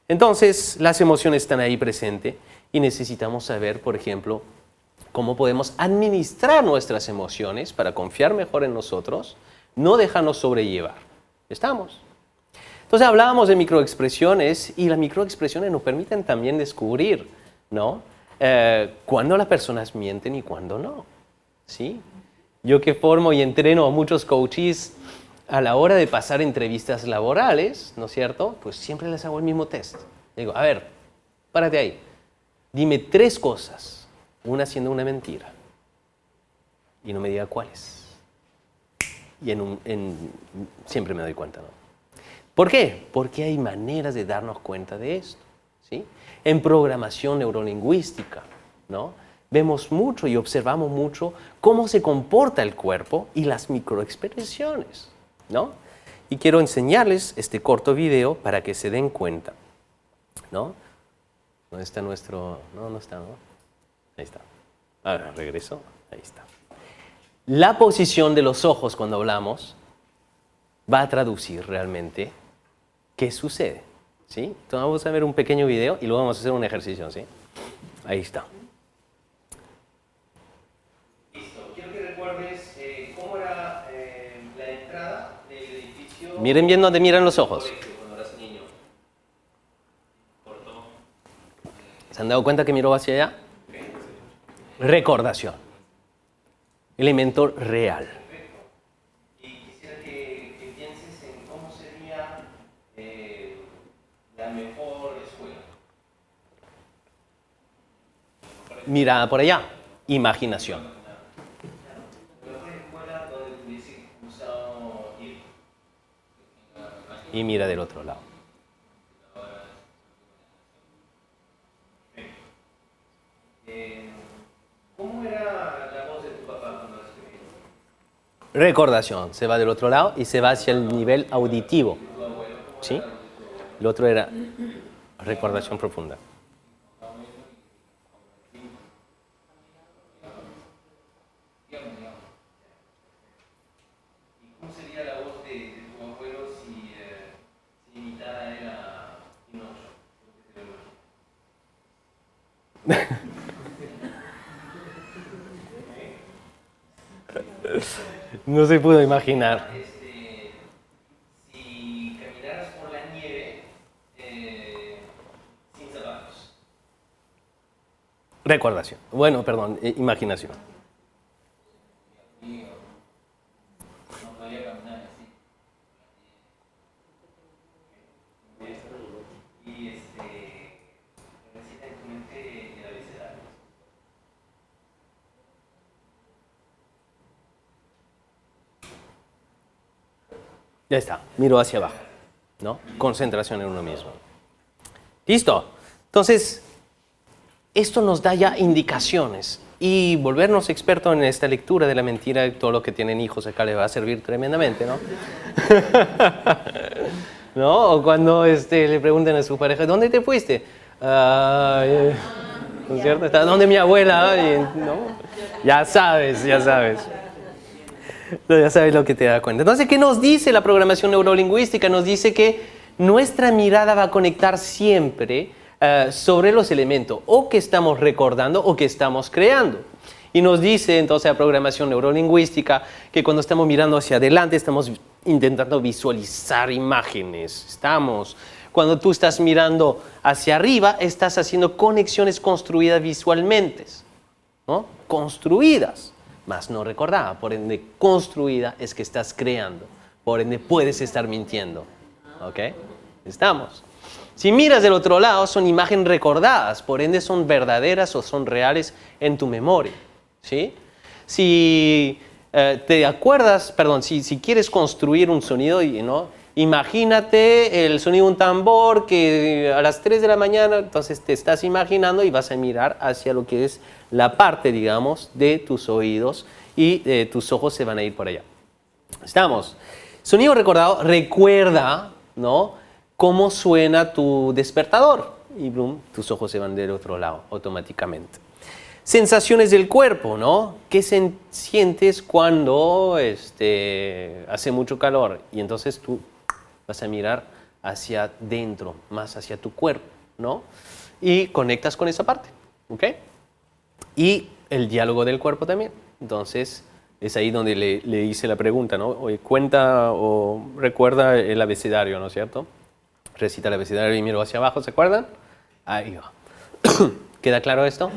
Entonces, las emociones están ahí presentes y necesitamos saber, por ejemplo, cómo podemos administrar nuestras emociones para confiar mejor en nosotros, no dejarnos sobrellevar. ¿Estamos? Entonces hablábamos de microexpresiones y las microexpresiones nos permiten también descubrir, ¿no? Cuándo las personas mienten y cuándo no, ¿sí? Yo que formo y entreno a muchos coaches a la hora de pasar entrevistas laborales, ¿no es cierto? Pues siempre les hago el mismo test. Digo, a ver, párate ahí, dime 3 cosas. Una siendo una mentira. Y no me diga cuáles. Y siempre me doy cuenta, ¿no? ¿Por qué? Porque hay maneras de darnos cuenta de esto, ¿sí? En programación neurolingüística, ¿no? Vemos mucho y observamos mucho cómo se comporta el cuerpo y las microexpresiones, ¿no? Y quiero enseñarles este corto video para que se den cuenta, ¿no? ¿Dónde está nuestro...? No está, ¿no? Ahí está. Ahora regreso. Ahí está. La posición de los ojos cuando hablamos va a traducir realmente qué sucede, ¿sí? Entonces vamos a ver un pequeño video y luego vamos a hacer un ejercicio, ¿sí? Ahí está. Listo. Quiero que recuerdes cómo era la entrada del edificio. Miren bien donde miran los ojos. Cuando eras niño. ¿Se han dado cuenta que miró hacia allá? Recordación. Elemento real. Y quisiera que pienses en cómo sería la mejor escuela. Mirada por allá. Imaginación. La mejor escuela donde tuviese usado ir. Y mira del otro lado. ¿Cómo era la voz de tu papá cuando eras pequeño? Recordación, se va del otro lado y se va hacia el nivel auditivo, ¿sí? El otro era recordación profunda. ¿Y cómo sería la voz de tu abuelo si imitara él a Pinocho? No se pudo imaginar. Si caminaras por la nieve sin zapatos. Recordación. Bueno, perdón, imaginación. No podía caminar así. Y recita en tu mente el abecedario. Ya está, miro hacia abajo, ¿no? Concentración en uno mismo. ¿Listo? Entonces, esto nos da ya indicaciones y volvernos expertos en esta lectura de la mentira y todo lo que tienen hijos acá les va a servir tremendamente, ¿no? ¿No? O cuando le preguntan a su pareja, ¿dónde te fuiste? ¿No es cierto? ¿Está donde mi abuela? ¿No? Ya sabes, ya sabes. Ya sabes lo que te da cuenta. Entonces, ¿qué nos dice la programación neurolingüística? Nos dice que nuestra mirada va a conectar siempre sobre los elementos o que estamos recordando o que estamos creando. Y nos dice entonces la programación neurolingüística que cuando estamos mirando hacia adelante estamos intentando visualizar imágenes. Cuando tú estás mirando hacia arriba, estás haciendo conexiones construidas visualmente, ¿no? Construidas, más no recordadas. Por ende, construida es que estás creando. Por ende, puedes estar mintiendo. ¿Ok? Estamos. Si miras del otro lado, son imágenes recordadas. Por ende, son verdaderas o son reales en tu memoria. ¿Sí? Si te acuerdas, perdón, si quieres construir un sonido, ¿no? Imagínate el sonido de un tambor que a las 3 de la mañana, entonces te estás imaginando y vas a mirar hacia lo que es la parte, digamos, de tus oídos y tus ojos se van a ir por allá. Estamos. Sonido recordado, recuerda, ¿no? Cómo suena tu despertador y boom, tus ojos se van del otro lado automáticamente. Sensaciones del cuerpo, ¿no? ¿Qué sientes cuando hace mucho calor? Y entonces tú vas a mirar hacia dentro, más hacia tu cuerpo, ¿no? Y conectas con esa parte, ¿ok? Y el diálogo del cuerpo también. Entonces, es ahí donde le hice la pregunta, ¿no? Oye, cuenta o recuerda el abecedario, ¿no es cierto? Recita el abecedario y miro hacia abajo, ¿se acuerdan? Ahí va. ¿Queda claro esto?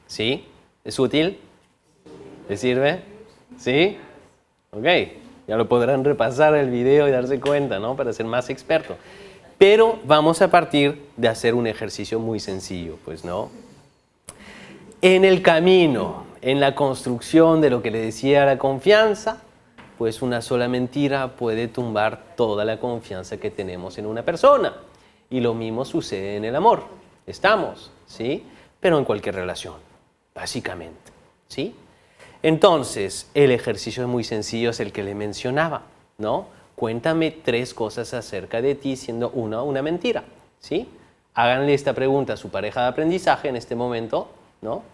¿Sí? ¿Es útil? ¿Les sirve? ¿Sí? Ok. Ya lo podrán repasar el video y darse cuenta, ¿no? Para ser más experto. Pero vamos a partir de hacer un ejercicio muy sencillo, pues, ¿no? En el camino, en la construcción de lo que le decía la confianza, pues una sola mentira puede tumbar toda la confianza que tenemos en una persona. Y lo mismo sucede en el amor. Estamos, ¿sí? Pero en cualquier relación, básicamente, ¿sí? Entonces, el ejercicio es muy sencillo, es el que le mencionaba, ¿no? Cuéntame 3 cosas acerca de ti siendo una mentira, ¿sí? Háganle esta pregunta a su pareja de aprendizaje en este momento, ¿no?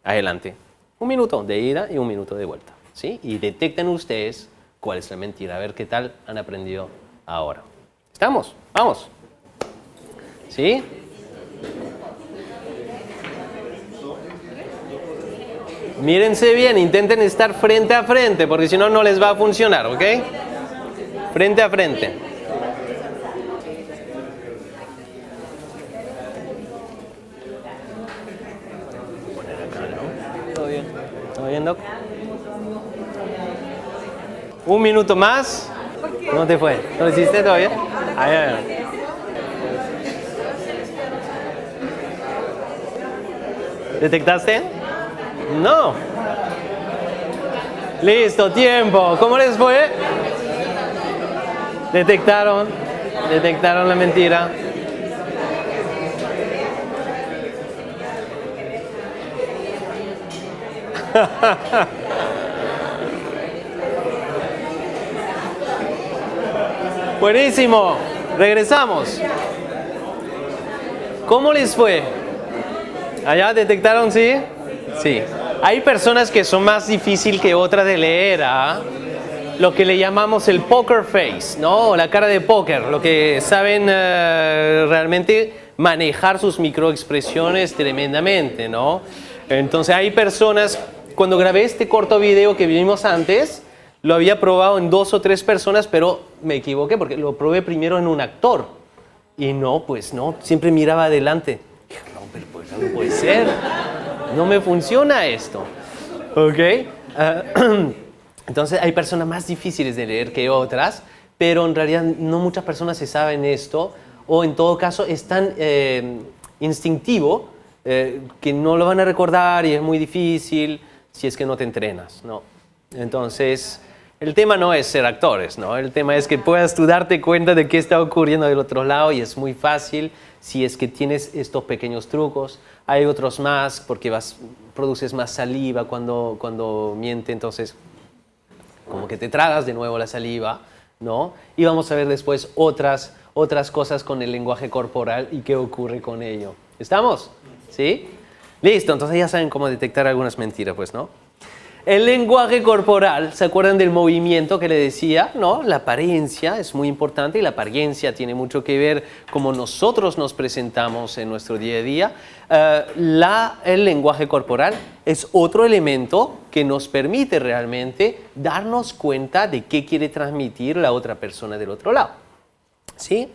Adelante. 1 minuto de ida y 1 minuto de vuelta, ¿sí? Y detecten ustedes cuál es la mentira. A ver qué tal han aprendido ahora. ¿Estamos? Vamos. ¿Sí? Mírense bien, intenten estar frente a frente, porque si no, no les va a funcionar, ¿ok? Frente a frente. ¿Todo bien? ¿Todo bien, Doc? 1 minuto más. ¿Cómo te fue? ¿No lo hiciste todavía? Ahí. ¿Detectaste? No. Listo, tiempo. ¿Cómo les fue? Detectaron la mentira. Buenísimo. Regresamos. ¿Cómo les fue? ¿Allá detectaron, sí? Sí. Hay personas que son más difíciles que otras de leer, ¿ah? Lo que le llamamos el poker face, ¿no? La cara de póker, lo que saben realmente manejar sus microexpresiones tremendamente, ¿no? Entonces hay personas cuando grabé este corto video que vimos antes, lo había probado en 2 o 3 personas, pero me equivoqué porque lo probé primero en un actor. Y no, pues no, siempre miraba adelante. Dije, no, pero pues no puede ser. No me funciona esto. ¿Ok? Entonces hay personas más difíciles de leer que otras, pero en realidad no muchas personas se saben esto, o en todo caso es tan instintivo que no lo van a recordar y es muy difícil si es que no te entrenas, ¿no? Entonces, el tema no es ser actores, ¿no? El tema es que puedas tú darte cuenta de qué está ocurriendo del otro lado y es muy fácil si es que tienes estos pequeños trucos. Hay otros más porque produces más saliva cuando miente, entonces como que te tragas de nuevo la saliva, ¿no? Y vamos a ver después otras cosas con el lenguaje corporal y qué ocurre con ello. ¿Estamos? ¿Sí? Listo, entonces ya saben cómo detectar algunas mentiras, pues, ¿no? El lenguaje corporal, ¿se acuerdan del movimiento que le decía? ¿No? La apariencia es muy importante y la apariencia tiene mucho que ver cómo nosotros nos presentamos en nuestro día a día. El lenguaje corporal es otro elemento que nos permite realmente darnos cuenta de qué quiere transmitir la otra persona del otro lado. ¿Sí?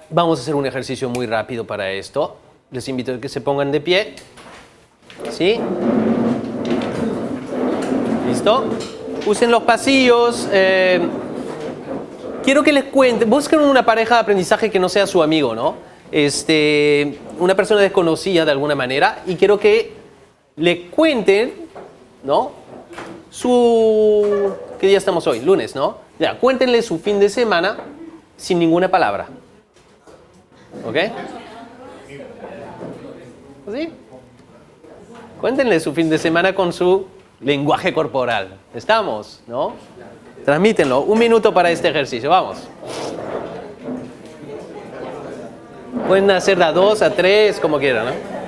Vamos a hacer un ejercicio muy rápido para esto. Les invito a que se pongan de pie. ¿Sí? ¿Listo? Usen los pasillos. Quiero que les cuente. Busquen una pareja de aprendizaje que no sea su amigo, ¿no? Una persona desconocida de alguna manera. Y quiero que le cuenten, ¿no? ¿Qué día estamos hoy? Lunes, ¿no? Ya, cuéntenle su fin de semana sin ninguna palabra. ¿Ok? ¿Sí? Cuéntenle su fin de semana con su lenguaje corporal. ¿Estamos? ¿No? Transmítenlo. 1 minuto para este ejercicio. Vamos. Pueden hacer de a 2, a 3, como quieran, ¿no?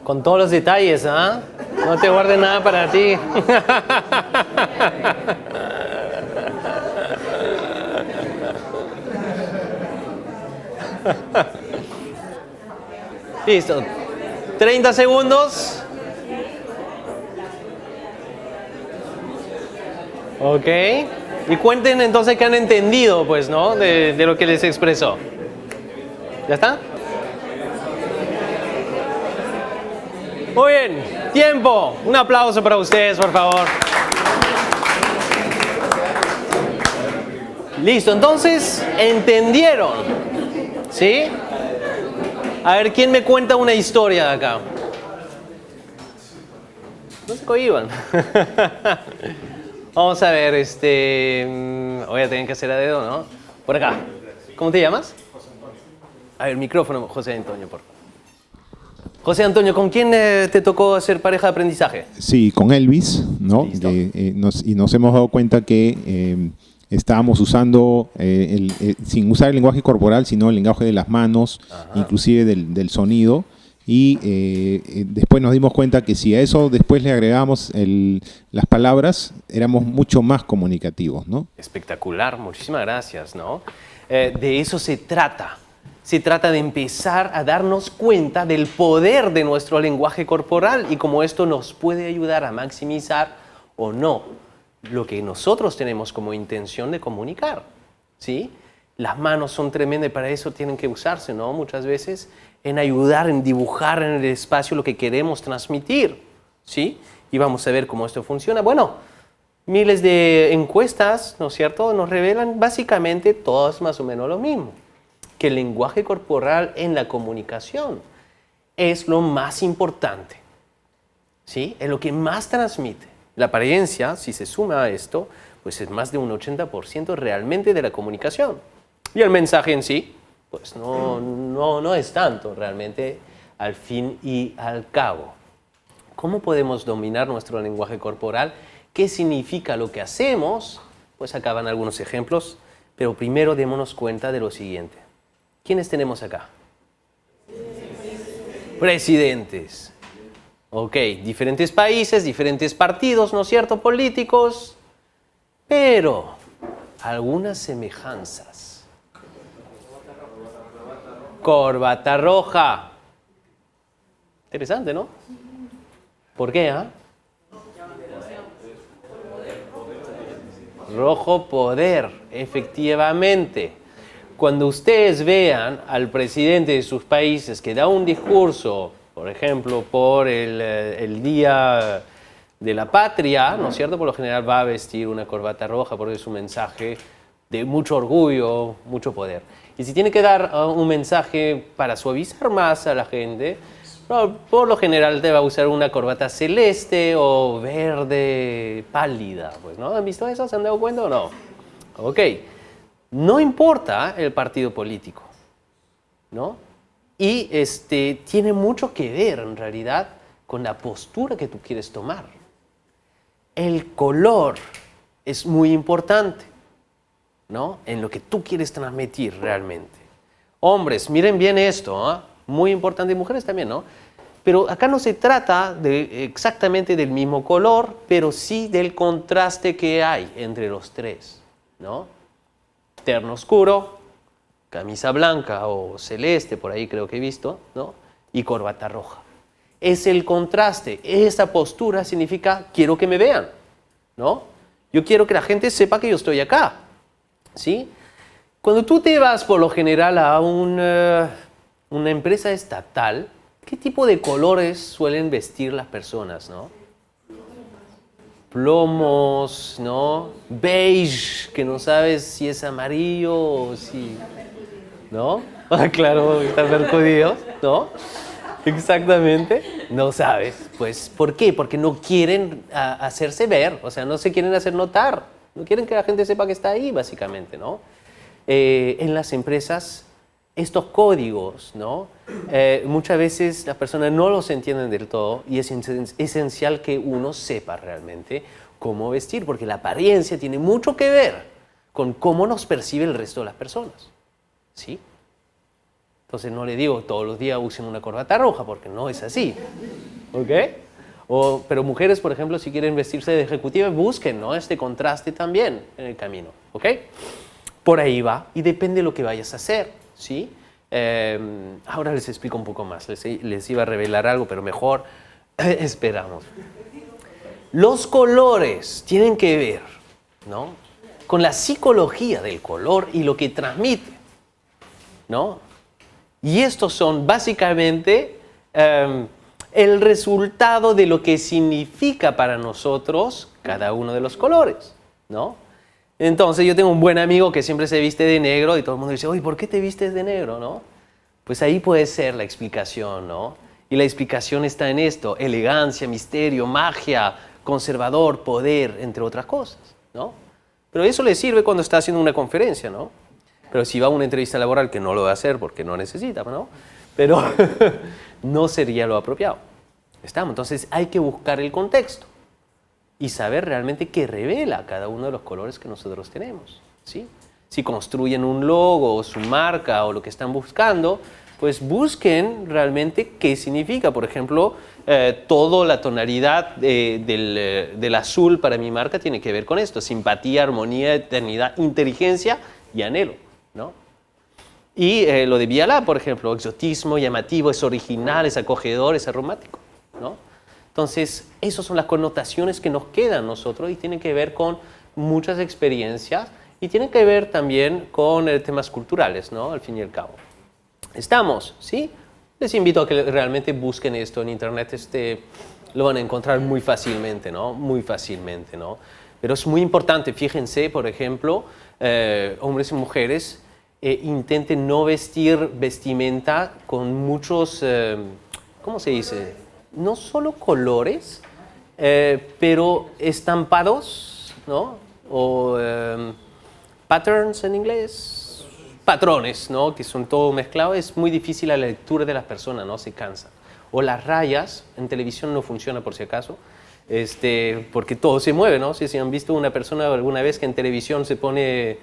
Con todos los detalles, ¿ah? No te guardes nada para ti. Listo. 30 segundos. Ok. Y cuenten entonces qué han entendido, pues, ¿no? De lo que les expresó. ¿Ya está? Muy bien, tiempo. Un aplauso para ustedes, por favor. Listo, entonces, ¿entendieron? ¿Sí? A ver, ¿quién me cuenta una historia de acá? No se cohiban. Vamos a ver, voy a tener que hacer a dedo, ¿no? Por acá. ¿Cómo te llamas? A ver, micrófono, José Antonio, por favor. José Antonio, ¿con quién te tocó hacer pareja de aprendizaje? Sí, con Elvis, ¿no? Nos hemos dado cuenta que estábamos usando, sin usar el lenguaje corporal, sino el lenguaje de las manos, inclusive del sonido. Y después nos dimos cuenta que si a eso después le agregamos las palabras, éramos mucho más comunicativos, ¿no? Espectacular, muchísimas gracias, ¿no? De eso se trata. Se trata de empezar a darnos cuenta del poder de nuestro lenguaje corporal y cómo esto nos puede ayudar a maximizar o no lo que nosotros tenemos como intención de comunicar, ¿sí? Las manos son tremendas y para eso tienen que usarse, ¿no? Muchas veces en ayudar, en dibujar en el espacio lo que queremos transmitir, ¿sí? Y vamos a ver cómo esto funciona. Bueno, miles de encuestas, ¿no es cierto?, nos revelan básicamente todas más o menos lo mismo. Que el lenguaje corporal en la comunicación es lo más importante, ¿sí? Es lo que más transmite. La apariencia, si se suma a esto, pues es más de un 80% realmente de la comunicación. Y el mensaje en sí, pues no es tanto realmente al fin y al cabo. ¿Cómo podemos dominar nuestro lenguaje corporal? ¿Qué significa lo que hacemos? Pues acá van algunos ejemplos, pero primero démonos cuenta de lo siguiente. ¿Quiénes tenemos acá? Presidentes. Ok, diferentes países, diferentes partidos, ¿no es cierto? Políticos, pero algunas semejanzas. Corbata roja. Interesante, ¿no? ¿Por qué, ah? Rojo poder, efectivamente. Cuando ustedes vean al presidente de sus países que da un discurso, por ejemplo, por el Día de la Patria, ¿no es cierto? Por lo general va a vestir una corbata roja porque es un mensaje de mucho orgullo, mucho poder. Y si tiene que dar un mensaje para suavizar más a la gente, por lo general te va a usar una corbata celeste o verde pálida. Pues, ¿no? ¿Han visto eso? ¿Se han dado cuenta o no? Ok. No importa el partido político, ¿no? Y tiene mucho que ver, en realidad, con la postura que tú quieres tomar. El color es muy importante, ¿no? En lo que tú quieres transmitir realmente. Hombres, miren bien esto, ¿eh? Muy importante, y mujeres también, ¿no? Pero acá no se trata exactamente del mismo color, pero sí del contraste que hay entre los tres, ¿no? Terno oscuro, camisa blanca o celeste, por ahí creo que he visto, ¿no? Y corbata roja. Es el contraste. Esa postura significa, quiero que me vean, ¿no? Yo quiero que la gente sepa que yo estoy acá, ¿sí? Cuando tú te vas, por lo general, a una empresa estatal, ¿qué tipo de colores suelen vestir las personas, no? Plomos, ¿no? Beige, que no sabes si es amarillo o si... ¿No? Claro, están perjudicados, ¿no? Exactamente. No sabes. Pues, ¿por qué? Porque no quieren hacerse ver, o sea, no se quieren hacer notar. No quieren que la gente sepa que está ahí, básicamente, ¿no? En las empresas, estos códigos, ¿no? Muchas veces las personas no los entienden del todo y es esencial que uno sepa realmente cómo vestir, porque la apariencia tiene mucho que ver con cómo nos percibe el resto de las personas, ¿sí? Entonces no le digo todos los días usen una corbata roja, porque no es así, ¿ok? Pero mujeres, por ejemplo, si quieren vestirse de ejecutiva, busquen, ¿no? Este contraste también en el camino, ¿ok? Por ahí va, y depende de lo que vayas a hacer, ¿sí? Ahora les explico un poco más. Les iba a revelar algo, pero mejor esperamos. Los colores tienen que ver, ¿no? Con la psicología del color y lo que transmite, ¿no? Y estos son básicamente el resultado de lo que significa para nosotros cada uno de los colores, ¿no? Entonces yo tengo un buen amigo que siempre se viste de negro y todo el mundo dice, oye, ¿por qué te vistes de negro, no? Pues ahí puede ser la explicación, ¿no? Y la explicación está en esto, elegancia, misterio, magia, conservador, poder, entre otras cosas, ¿no? Pero eso le sirve cuando está haciendo una conferencia, ¿no? Pero si va a una entrevista laboral, que no lo va a hacer porque no necesita, ¿no? Pero no sería lo apropiado. ¿Estamos? Entonces hay que buscar el contexto y saber realmente qué revela cada uno de los colores que nosotros tenemos, ¿sí? Si construyen un logo o su marca o lo que están buscando, pues busquen realmente qué significa. Por ejemplo, toda la tonalidad del azul para mi marca tiene que ver con esto. Simpatía, armonía, eternidad, inteligencia y anhelo, ¿no? Y lo de Vialá, por ejemplo, exotismo, llamativo, es original, es acogedor, es aromático, ¿no? Entonces, esas son las connotaciones que nos quedan nosotros y tienen que ver con muchas experiencias y tienen que ver también con temas culturales, ¿no? Al fin y al cabo. ¿Estamos? ¿Sí? Les invito a que realmente busquen esto en internet. Lo van a encontrar muy fácilmente, ¿no? Muy fácilmente, ¿no? Pero es muy importante, fíjense, por ejemplo, hombres y mujeres, intenten no vestir vestimenta con muchos, ¿cómo se dice? No solo colores, pero estampados, ¿no? O patterns en inglés, patrones, ¿no? Que son todo mezclado, es muy difícil la lectura de las personas, ¿no? Se cansan. O las rayas, en televisión no funciona por si acaso, porque todo se mueve, ¿no? Si han visto una persona alguna vez que en televisión se pone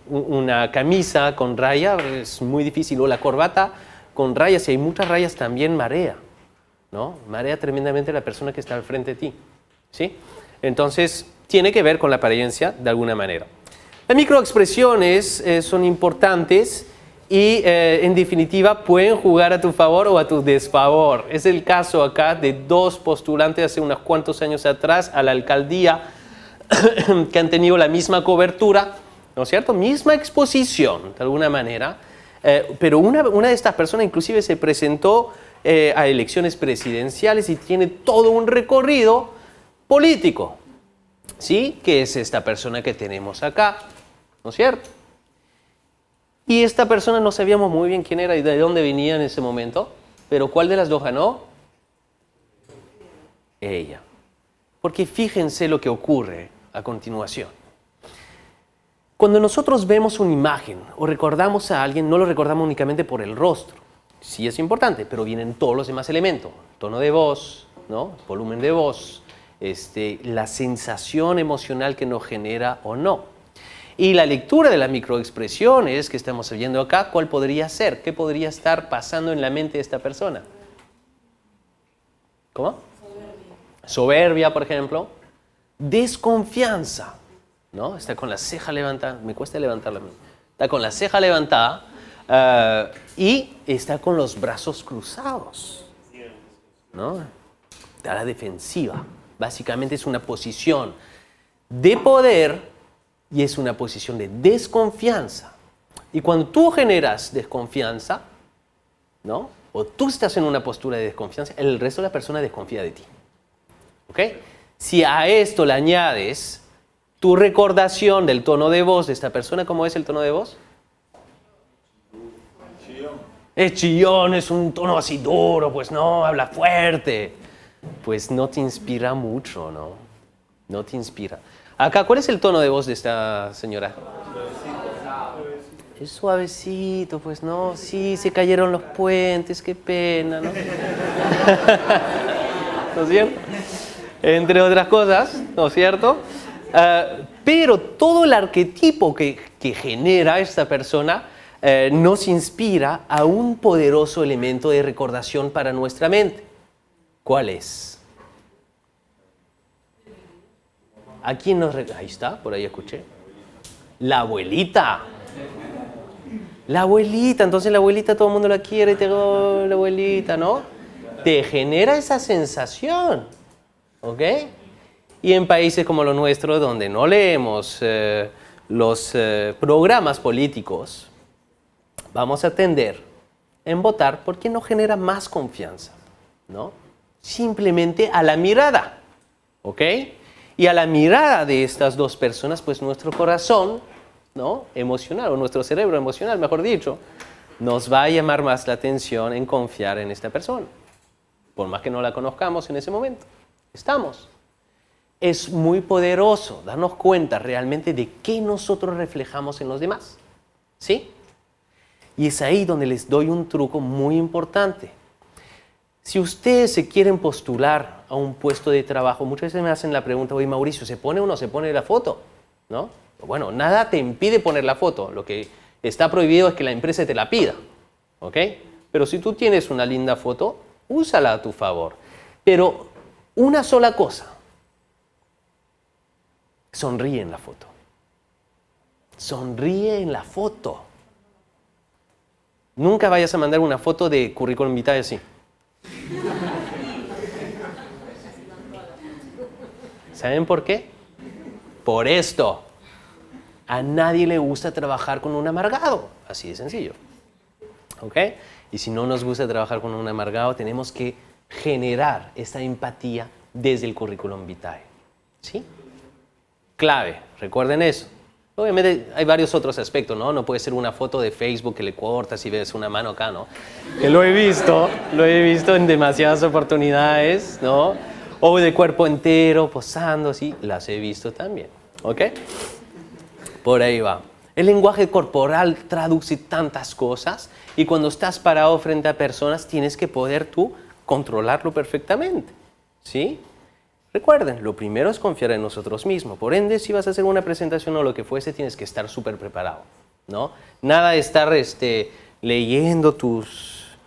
una camisa con raya, es muy difícil. O la corbata con rayas, si hay muchas rayas también marea, ¿no? Marea tremendamente a la persona que está al frente de ti, ¿sí? Entonces, tiene que ver con la apariencia de alguna manera. Las microexpresiones son importantes y en definitiva pueden jugar a tu favor o a tu desfavor. Es el caso acá de dos postulantes hace unos cuantos años atrás a la alcaldía que han tenido la misma cobertura, ¿no es cierto? Misma exposición de alguna manera, pero una de estas personas inclusive se presentó a elecciones presidenciales y tiene todo un recorrido político, ¿sí? Que es esta persona que tenemos acá, ¿no es cierto? Y esta persona no sabíamos muy bien quién era y de dónde venía en ese momento, pero ¿cuál de las dos ganó? Ella. Porque fíjense lo que ocurre a continuación. Cuando nosotros vemos una imagen o recordamos a alguien, no lo recordamos únicamente por el rostro. Sí es importante, pero vienen todos los demás elementos. Tono de voz, ¿no? Volumen de voz, la sensación emocional que nos genera o no. Y la lectura de las microexpresiones que estamos viendo acá, ¿cuál podría ser? ¿Qué podría estar pasando en la mente de esta persona? ¿Cómo? Soberbia, por ejemplo. Desconfianza, ¿no? Está con la ceja levantada, me cuesta levantarla. Está con la ceja levantada y está con los brazos cruzados, ¿no? Está a la defensiva. Básicamente es una posición de poder y es una posición de desconfianza. Y cuando tú generas desconfianza, ¿no? O tú estás en una postura de desconfianza, el resto de la persona desconfía de ti. ¿Ok? Si a esto le añades tu recordación del tono de voz de esta persona, ¿cómo es el tono de voz? Es chillón, es un tono así duro, pues no, habla fuerte. Pues no te inspira mucho, ¿no? No te inspira. Acá, ¿cuál es el tono de voz de esta señora? Es suavecito, pues no, sí, se cayeron los puentes, qué pena, ¿no? ¿No es cierto? Entre otras cosas, ¿no es cierto? Pero todo el arquetipo que genera esta persona nos inspira a un poderoso elemento de recordación para nuestra mente. ¿Cuál es? ¿A quién nos ahí está, por ahí escuché. La abuelita. La abuelita, entonces la abuelita todo el mundo la quiere, la abuelita, ¿no? Te genera esa sensación, ¿ok? Y en países como los nuestros, donde no leemos los programas políticos, vamos a tender en votar porque nos genera más confianza, ¿no? Simplemente a la mirada, ¿ok? Y a la mirada de estas dos personas, pues nuestro corazón, ¿no? Emocional, o nuestro cerebro emocional, mejor dicho, nos va a llamar más la atención en confiar en esta persona. Por más que no la conozcamos en ese momento. Estamos. Es muy poderoso darnos cuenta realmente de qué nosotros reflejamos en los demás. ¿Sí? Y es ahí donde les doy un truco muy importante. Si ustedes se quieren postular a un puesto de trabajo, muchas veces me hacen la pregunta, oye Mauricio, ¿se pone o no se pone la foto? ¿No? Bueno, nada te impide poner la foto. Lo que está prohibido es que la empresa te la pida. ¿Ok? Pero si tú tienes una linda foto, úsala a tu favor. Pero una sola cosa. Sonríe en la foto. Sonríe en la foto. Nunca vayas a mandar una foto de currículum vitae así. ¿Saben por qué? Por esto. A nadie le gusta trabajar con un amargado. Así de sencillo. ¿Ok? Y si no nos gusta trabajar con un amargado, tenemos que generar esa empatía desde el currículum vitae. ¿Sí? Clave. Recuerden eso. Obviamente hay varios otros aspectos, ¿no? No puede ser una foto de Facebook que le cortas y ves una mano acá, ¿no? Que lo he visto en demasiadas oportunidades, ¿no? O de cuerpo entero, posando así, las he visto también, ¿ok? Por ahí va. El lenguaje corporal traduce tantas cosas y cuando estás parado frente a personas tienes que poder tú controlarlo perfectamente, ¿sí? Recuerden, lo primero es confiar en nosotros mismos. Por ende, si vas a hacer una presentación o lo que fuese, tienes que estar súper preparado, ¿no? Nada de estar leyendo tus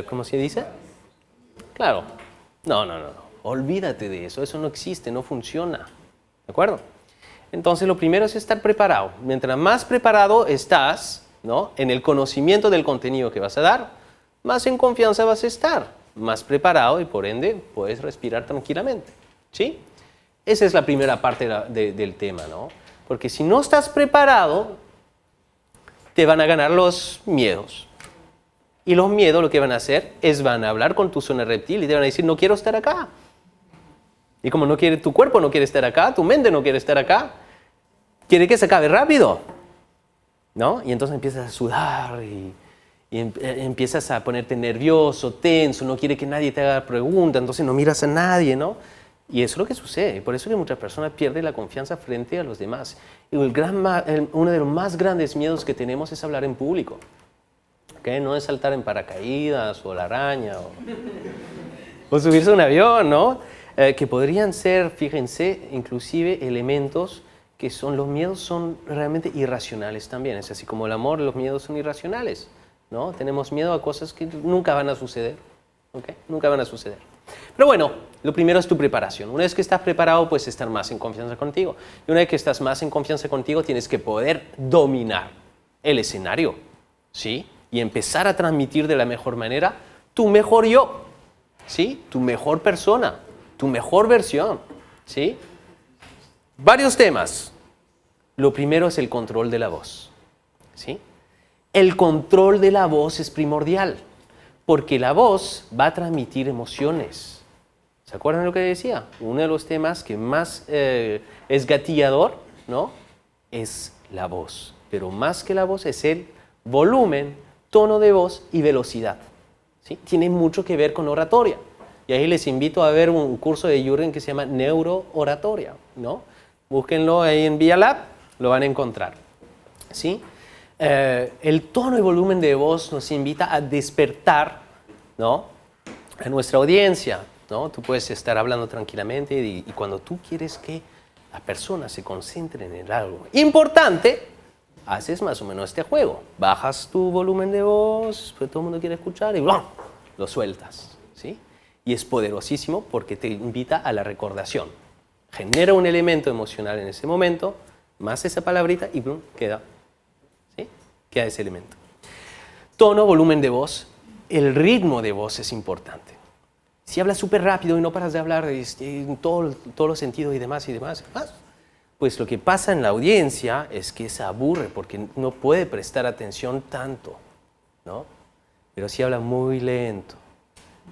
¿cómo se dice? Claro, no. Olvídate de eso, eso no existe, no funciona, ¿de acuerdo? Entonces, lo primero es estar preparado. Mientras más preparado estás, ¿no?, en el conocimiento del contenido que vas a dar, más en confianza vas a estar. Más preparado y por ende puedes respirar tranquilamente, ¿sí? Esa es la primera parte del tema, ¿no? Porque si no estás preparado, te van a ganar los miedos. Y los miedos lo que van a hacer es van a hablar con tu zona reptil y te van a decir, no quiero estar acá. Y como no quiere, tu cuerpo no quiere estar acá, tu mente no quiere estar acá, quiere que se acabe rápido, ¿no? Y entonces empiezas a sudar y empiezas a ponerte nervioso, tenso, no quiere que nadie te haga preguntas, entonces no miras a nadie, ¿no? Y eso es lo que sucede. Por eso es que muchas personas pierden la confianza frente a los demás. Y uno de los más grandes miedos que tenemos es hablar en público. ¿Okay? No es saltar en paracaídas o la araña o subirse a un avión, ¿no? Que podrían ser, fíjense, inclusive elementos que los miedos son realmente irracionales también. Es así como el amor, los miedos son irracionales, ¿no? Tenemos miedo a cosas que nunca van a suceder, ¿ok? Nunca van a suceder. Pero bueno, lo primero es tu preparación. Una vez que estás preparado, puedes estar más en confianza contigo. Y una vez que estás más en confianza contigo, tienes que poder dominar el escenario, ¿sí? Y empezar a transmitir de la mejor manera tu mejor yo, ¿sí? Tu mejor persona, tu mejor versión, ¿sí? Varios temas. Lo primero es el control de la voz, ¿sí? El control de la voz es primordial, porque la voz va a transmitir emociones. ¿Se acuerdan de lo que decía? Uno de los temas que más es gatillador, ¿no?, es la voz. Pero más que la voz es el volumen, tono de voz y velocidad, ¿sí? Tiene mucho que ver con oratoria. Y ahí les invito a ver un curso de Jürgen que se llama Neurooratoria, ¿no? Búsquenlo ahí en ViaLab, lo van a encontrar, ¿sí? El tono y volumen de voz nos invita a despertar, ¿no?, a nuestra audiencia, ¿no? Tú puedes estar hablando tranquilamente y cuando tú quieres que la persona se concentre en algo importante, haces más o menos este juego. Bajas tu volumen de voz, pues todo el mundo quiere escuchar y ¡blam!, lo sueltas, ¿sí? Y es poderosísimo porque te invita a la recordación. Genera un elemento emocional en ese momento, más esa palabrita y ¡blum!, queda ese elemento. Tono, volumen de voz, el ritmo de voz es importante. Si hablas súper rápido y no paras de hablar en todos los sentidos y demás, pues lo que pasa en la audiencia es que se aburre porque no puede prestar atención tanto, ¿no? Pero si hablas muy lento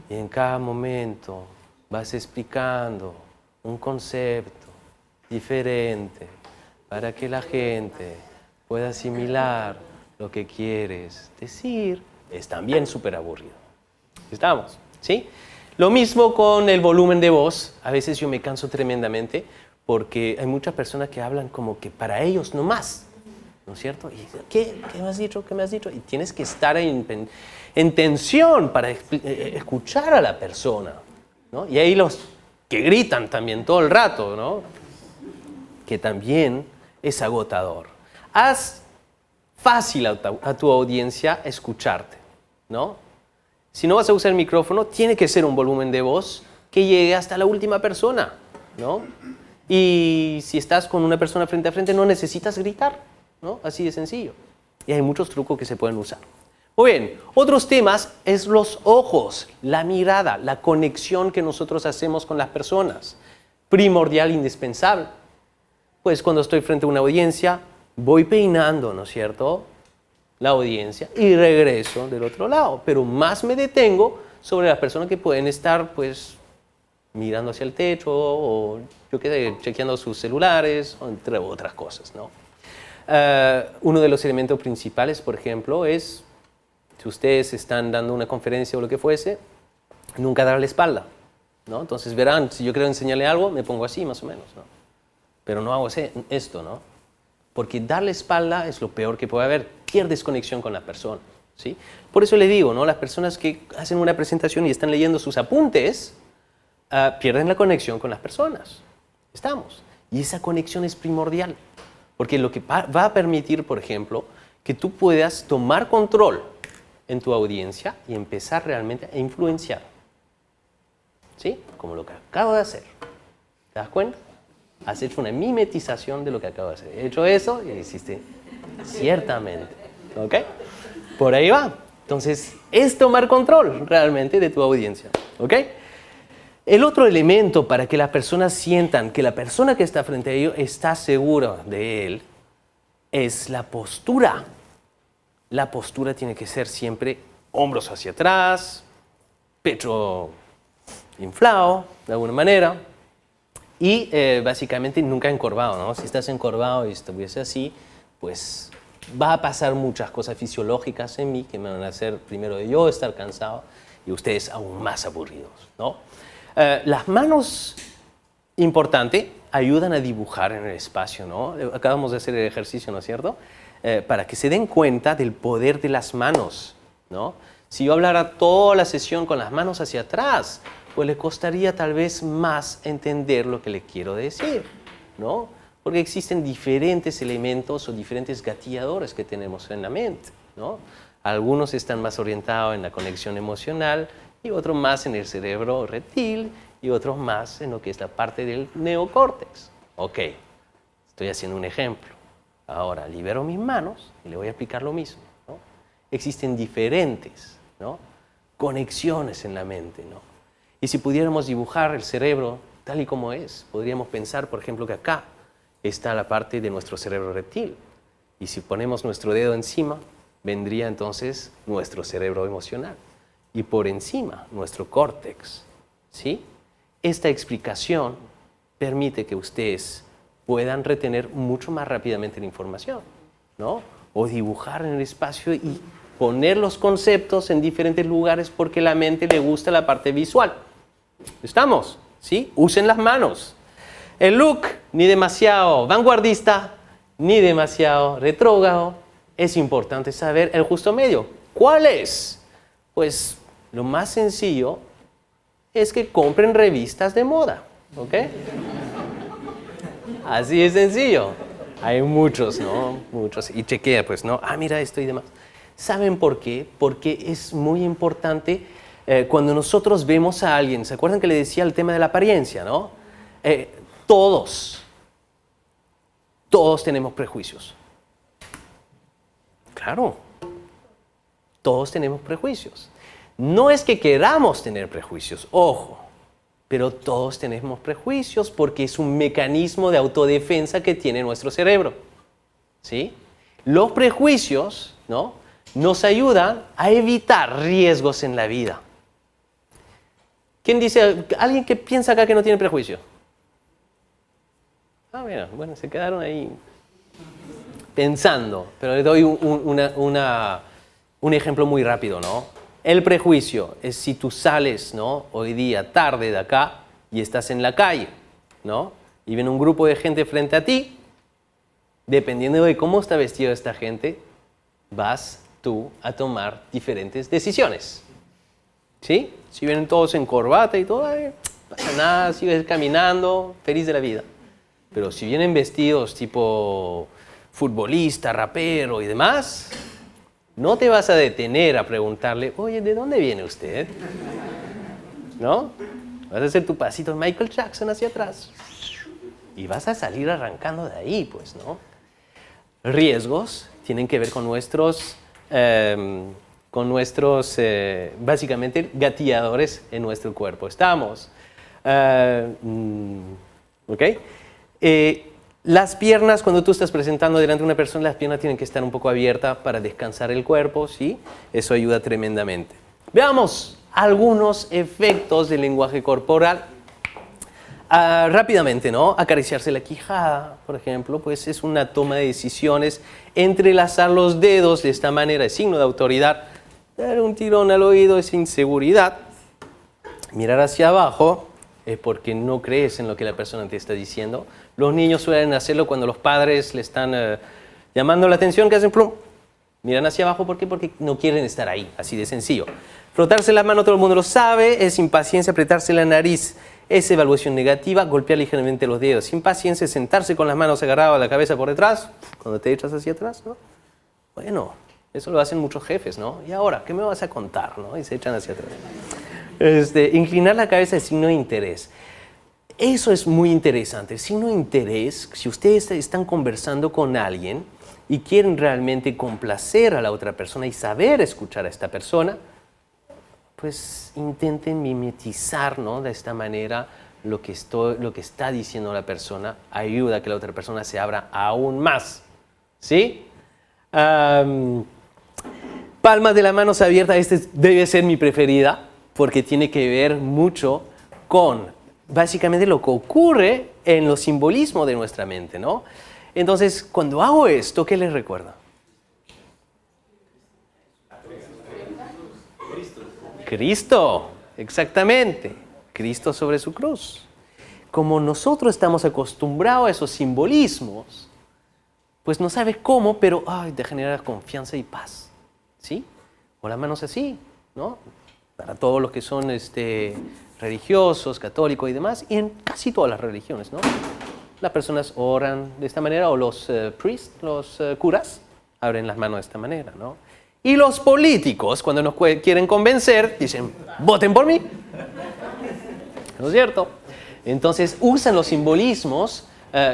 y en cada momento vas explicando un concepto diferente para que la gente pueda asimilar lo que quieres decir, es también súper aburrido. ¿Estamos? ¿Sí? Lo mismo con el volumen de voz. A veces yo me canso tremendamente porque hay muchas personas que hablan como que para ellos nomás, ¿no es cierto? Y, ¿qué me has dicho? ¿Qué me has dicho? Y tienes que estar en tensión para escuchar a la persona, ¿no? Y hay los que gritan también todo el rato, ¿no? Que también es agotador. Haz fácil a tu audiencia escucharte, ¿no? Si no vas a usar el micrófono, tiene que ser un volumen de voz que llegue hasta la última persona, ¿no? Y si estás con una persona frente a frente, no necesitas gritar, ¿no? Así de sencillo. Y hay muchos trucos que se pueden usar. Muy bien, otros temas es los ojos, la mirada, la conexión que nosotros hacemos con las personas. Primordial, indispensable. Pues cuando estoy frente a una audiencia, voy peinando, ¿no es cierto?, la audiencia y regreso del otro lado. Pero más me detengo sobre las personas que pueden estar, pues, mirando hacia el techo o, yo qué sé, chequeando sus celulares, entre otras cosas, ¿no? Uno de los elementos principales, por ejemplo, es, si ustedes están dando una conferencia o lo que fuese, nunca dar la espalda, ¿no? Entonces verán, si yo quiero enseñarle algo, me pongo así, más o menos, ¿no? Pero no hago esto, ¿no? Porque dar la espalda es lo peor que puede haber. Pierdes conexión con la persona, ¿sí? Por eso le digo, ¿no? Las personas que hacen una presentación y están leyendo sus apuntes, pierden la conexión con las personas. Estamos. Y esa conexión es primordial. Porque lo que va a permitir, por ejemplo, que tú puedas tomar control en tu audiencia y empezar realmente a influenciar. ¿Sí? Como lo que acabo de hacer. ¿Te das cuenta? Has hecho una mimetización de lo que acabo de hacer. He hecho eso y hiciste ciertamente. ¿Ok? Por ahí va. Entonces, es tomar control realmente de tu audiencia. ¿Ok? El otro elemento para que las personas sientan que la persona que está frente a ellos está segura de él es la postura. La postura tiene que ser siempre hombros hacia atrás, pecho inflado de alguna manera y básicamente nunca encorvado, ¿no? Si estás encorvado y estuviese así, pues va a pasar muchas cosas fisiológicas en mí que me van a hacer primero de yo estar cansado y ustedes aún más aburridos, ¿no? Las manos, importante, ayudan a dibujar en el espacio, ¿no? Acabamos de hacer el ejercicio, ¿no es cierto? Para que se den cuenta del poder de las manos, ¿no? Si yo hablara toda la sesión con las manos hacia atrás, pues le costaría tal vez más entender lo que le quiero decir, ¿no? Porque existen diferentes elementos o diferentes gatilladores que tenemos en la mente, ¿no? Algunos están más orientados en la conexión emocional y otros más en el cerebro reptil y otros más en lo que es la parte del neocórtex. Ok, estoy haciendo un ejemplo. Ahora libero mis manos y le voy a explicar lo mismo, ¿no? Existen diferentes, ¿no?, conexiones en la mente, ¿no? Y si pudiéramos dibujar el cerebro tal y como es, podríamos pensar, por ejemplo, que acá está la parte de nuestro cerebro reptil. Y si ponemos nuestro dedo encima, vendría entonces nuestro cerebro emocional. Y por encima, nuestro córtex, ¿sí? Esta explicación permite que ustedes puedan retener mucho más rápidamente la información, ¿no? O dibujar en el espacio y poner los conceptos en diferentes lugares porque a la mente le gusta la parte visual. ¿Estamos? ¿Sí? Usen las manos. El look, ni demasiado vanguardista, ni demasiado retrógrado. Es importante saber el justo medio. ¿Cuál es? Pues lo más sencillo es que compren revistas de moda, ¿ok? Así es sencillo. Hay muchos, ¿no? Muchos. Y chequea, pues, ¿no? Ah, mira esto y demás. ¿Saben por qué? Porque es muy importante cuando nosotros vemos a alguien. ¿Se acuerdan que le decía el tema de la apariencia, no? Todos tenemos prejuicios. Claro. Todos tenemos prejuicios. No es que queramos tener prejuicios, ojo. Pero todos tenemos prejuicios porque es un mecanismo de autodefensa que tiene nuestro cerebro, ¿sí? Los prejuicios, ¿no?, nos ayudan a evitar riesgos en la vida. ¿Quién dice? ¿Alguien que piensa acá que no tiene prejuicio? Ah, mira, bueno, se quedaron ahí pensando. Pero le doy un ejemplo muy rápido, ¿no? El prejuicio es si tú sales, ¿no?, hoy día tarde de acá y estás en la calle, ¿no?, y viene un grupo de gente frente a ti, dependiendo de cómo está vestida esta gente, vas tú a tomar diferentes decisiones, ¿sí? Si vienen todos en corbata y todo, no pasa nada, sigues caminando, feliz de la vida. Pero si vienen vestidos tipo futbolista, rapero y demás, no te vas a detener a preguntarle, oye, ¿de dónde viene usted? ¿No? Vas a hacer tu pasito Michael Jackson hacia atrás y vas a salir arrancando de ahí, pues, ¿no? Riesgos tienen que ver con nuestros básicamente, gatilladores en nuestro cuerpo. ¿Estamos? ¿Ok? Las piernas, cuando tú estás presentando delante de una persona, las piernas tienen que estar un poco abiertas para descansar el cuerpo, ¿sí? Eso ayuda tremendamente. Veamos algunos efectos del lenguaje corporal. Rápidamente, ¿no? Acariciarse la quijada, por ejemplo, pues es una toma de decisiones. Entrelazar los dedos de esta manera es signo de autoridad. Dar un tirón al oído es inseguridad. Mirar hacia abajo es porque no crees en lo que la persona te está diciendo. Los niños suelen hacerlo cuando los padres le están llamando la atención, que hacen plum, miran hacia abajo. ¿Por qué? Porque no quieren estar ahí, así de sencillo. Frotarse la mano, todo el mundo lo sabe, es impaciencia, apretarse la nariz, es evaluación negativa, golpear ligeramente los dedos. Impaciencia, sentarse con las manos agarradas a la cabeza por detrás, cuando te echas hacia atrás, ¿no? Bueno, eso lo hacen muchos jefes, ¿no? ¿Y ahora qué me vas a contar, no? Y se echan hacia atrás. Inclinar la cabeza es signo de interés. Eso es muy interesante. El signo de interés, si ustedes están conversando con alguien y quieren realmente complacer a la otra persona y saber escuchar a esta persona, pues intenten mimetizar, ¿no? De esta manera lo que está diciendo la persona, ayuda a que la otra persona se abra aún más. ¿Sí? Palmas de las manos abiertas, debe ser mi preferida, porque tiene que ver mucho con básicamente lo que ocurre en los simbolismos de nuestra mente, ¿no? Entonces, cuando hago esto, ¿qué les recuerda? Cristo, exactamente. Cristo sobre su cruz. Como nosotros estamos acostumbrados a esos simbolismos, pues no sabes cómo, pero te genera confianza y paz. ¿Sí? Con las manos así, ¿no? Para todos los que son religiosos, católicos y demás, y en casi todas las religiones, ¿no? Las personas oran de esta manera, o los priests, los curas, abren las manos de esta manera, ¿no? Y los políticos, cuando nos quieren convencer, dicen, voten por mí. ¿No es cierto? Entonces usan los simbolismos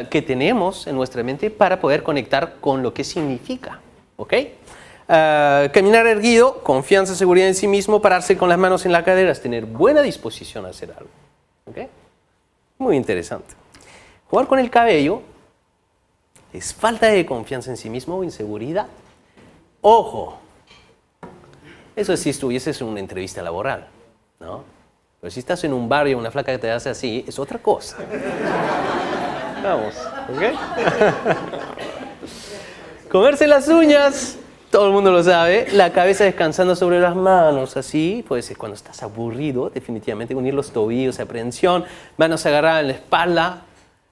que tenemos en nuestra mente para poder conectar con lo que significa. ¿Ok? Caminar erguido, confianza, seguridad en sí mismo, pararse con las manos en la cadera, es tener buena disposición a hacer algo. ¿Ok? Muy interesante. Jugar con el cabello es falta de confianza en sí mismo o inseguridad. Ojo, eso si estuvieses en una entrevista laboral, ¿no? Pero si estás en un bar y una flaca que te hace así, es otra cosa. Vamos, ¿ok? Comerse las uñas, todo el mundo lo sabe. La cabeza descansando sobre las manos, así, pues cuando estás aburrido, definitivamente unir los tobillos, aprehensión, manos agarradas en la espalda.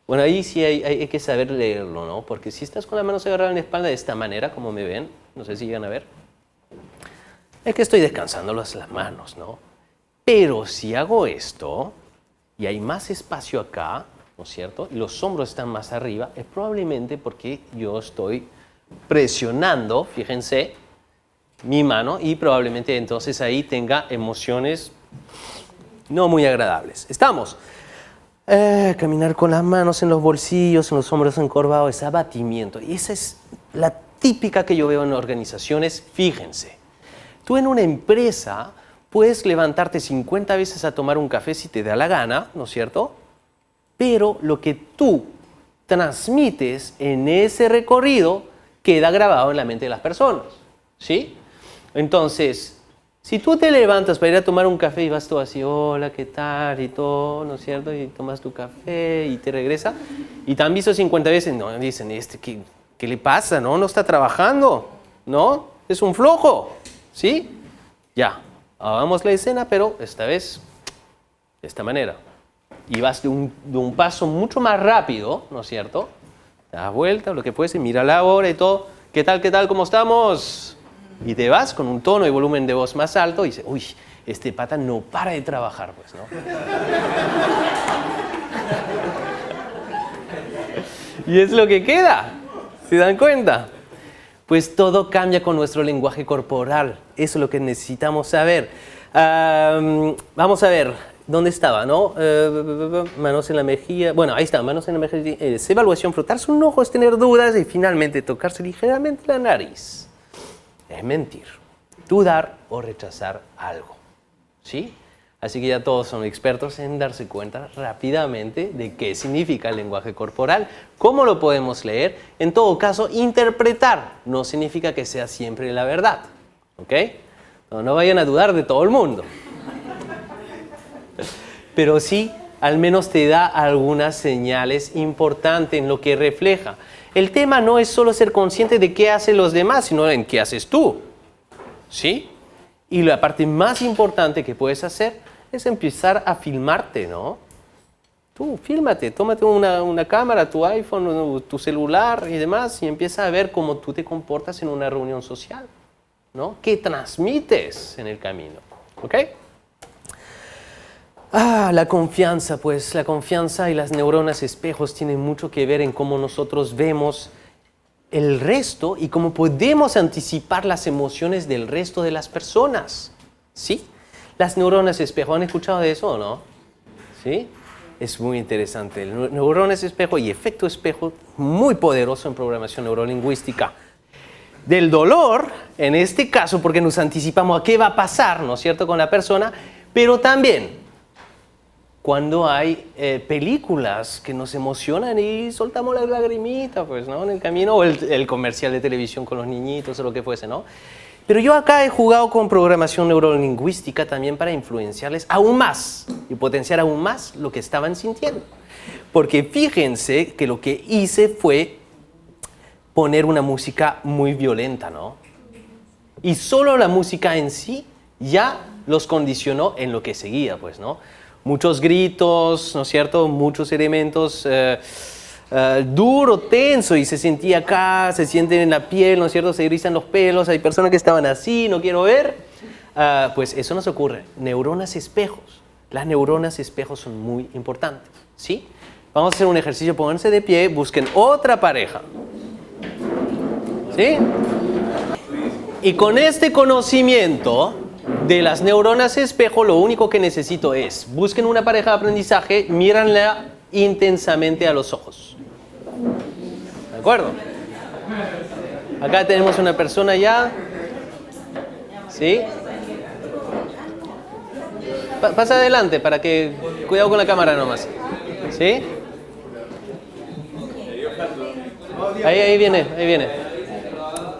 Bueno, ahí sí hay que saber leerlo, ¿no? Porque si estás con las manos agarradas en la espalda de esta manera, como me ven, no sé si llegan a ver, es que estoy descansando las manos, ¿no? Pero si hago esto y hay más espacio acá, ¿no es cierto? Y los hombros están más arriba, es probablemente porque yo estoy presionando, fíjense, mi mano y probablemente entonces ahí tenga emociones no muy agradables. ¿Estamos? Caminar con las manos en los bolsillos, en los hombros encorvados, es abatimiento. Y esa es la típica que yo veo en organizaciones. Fíjense, tú en una empresa puedes levantarte 50 veces a tomar un café si te da la gana, ¿no es cierto? Pero lo que tú transmites en ese recorrido queda grabado en la mente de las personas, ¿sí? Entonces, si tú te levantas para ir a tomar un café y vas todo así, hola, ¿qué tal? Y todo, ¿no es cierto? Y tomas tu café y te regresa. Y te han visto 50 veces, no, dicen, ¿qué le pasa? No está trabajando, ¿no? Es un flojo, ¿sí? Ya, hagamos la escena, pero esta vez, de esta manera. Y vas de un paso mucho más rápido, ¿no es cierto? Te das vuelta, lo que fuese, mira la hora y todo. ¿Qué tal, cómo estamos? Y te vas con un tono y volumen de voz más alto y dices, uy, este pata no para de trabajar, pues, ¿no? Y es lo que queda, ¿se dan cuenta? Pues todo cambia con nuestro lenguaje corporal. Eso es lo que necesitamos saber. Vamos a ver. ¿Dónde estaba, no? Manos en la mejilla. Bueno, ahí está, manos en la mejilla. Es evaluación, frotarse un ojo es tener dudas y finalmente tocarse ligeramente la nariz. Es mentir, dudar o rechazar algo, ¿sí? Así que ya todos son expertos en darse cuenta rápidamente de qué significa el lenguaje corporal, cómo lo podemos leer. En todo caso, interpretar no significa que sea siempre la verdad, ¿ok? No vayan a dudar de todo el mundo. Pero sí, al menos te da algunas señales importantes en lo que refleja. El tema no es solo ser consciente de qué hacen los demás, sino en qué haces tú, ¿sí? Y la parte más importante que puedes hacer es empezar a filmarte, ¿no? Tú, fílmate, tómate una cámara, tu iPhone, tu celular y demás, y empieza a ver cómo tú te comportas en una reunión social, ¿no? ¿Qué transmites en el camino? ¿Ok? La confianza, pues la confianza y las neuronas espejos tienen mucho que ver en cómo nosotros vemos el resto y cómo podemos anticipar las emociones del resto de las personas. ¿Sí? Las neuronas espejo, ¿han escuchado de eso o no? ¿Sí? Es muy interesante. Neuronas espejo y efecto espejo, muy poderoso en programación neurolingüística. Del dolor, en este caso, porque nos anticipamos a qué va a pasar, ¿no es cierto?, con la persona, pero también cuando hay películas que nos emocionan y soltamos la lagrimita, pues, ¿no?, en el camino, o el comercial de televisión con los niñitos o lo que fuese, ¿no? Pero yo acá he jugado con programación neurolingüística también para influenciarles aún más y potenciar aún más lo que estaban sintiendo. Porque fíjense que lo que hice fue poner una música muy violenta, ¿no? Y solo la música en sí ya los condicionó en lo que seguía, pues, ¿no? Muchos gritos, ¿no es cierto? Muchos elementos duro, tenso, y se sentía acá, se sienten en la piel, ¿no es cierto? Se erizan los pelos, hay personas que estaban así, no quiero ver. Pues eso nos ocurre. Neuronas espejos. Las neuronas espejos son muy importantes, ¿sí? Vamos a hacer un ejercicio, pónganse de pie, busquen otra pareja. ¿Sí? Y con este conocimiento de las neuronas espejo, lo único que necesito es, busquen una pareja de aprendizaje, míranla intensamente a los ojos. ¿De acuerdo? Acá tenemos una persona ya. ¿Sí? Pasa adelante para que... Cuidado con la cámara nomás. ¿Sí? Ahí viene, ahí viene.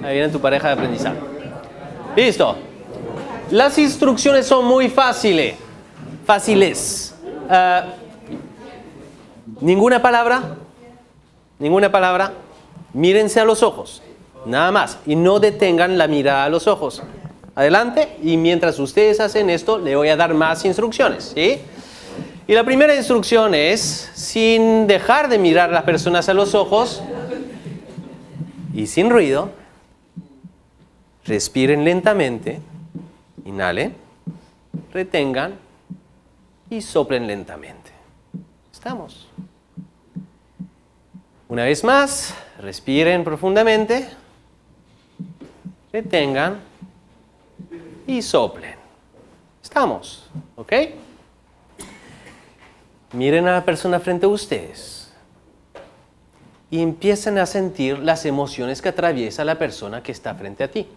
Ahí viene tu pareja de aprendizaje. Listo. Las instrucciones son muy fáciles. Ninguna palabra. Mírense a los ojos. Nada más. Y no detengan la mirada a los ojos. Adelante. Y mientras ustedes hacen esto, le voy a dar más instrucciones. ¿Sí? Y la primera instrucción es, sin dejar de mirar a las personas a los ojos y sin ruido, respiren lentamente, inhalen, retengan y soplen lentamente. ¿Estamos? Una vez más, respiren profundamente, retengan y soplen. ¿Estamos? ¿Ok? Miren a la persona frente a ustedes y empiecen a sentir las emociones que atraviesa la persona que está frente a ti.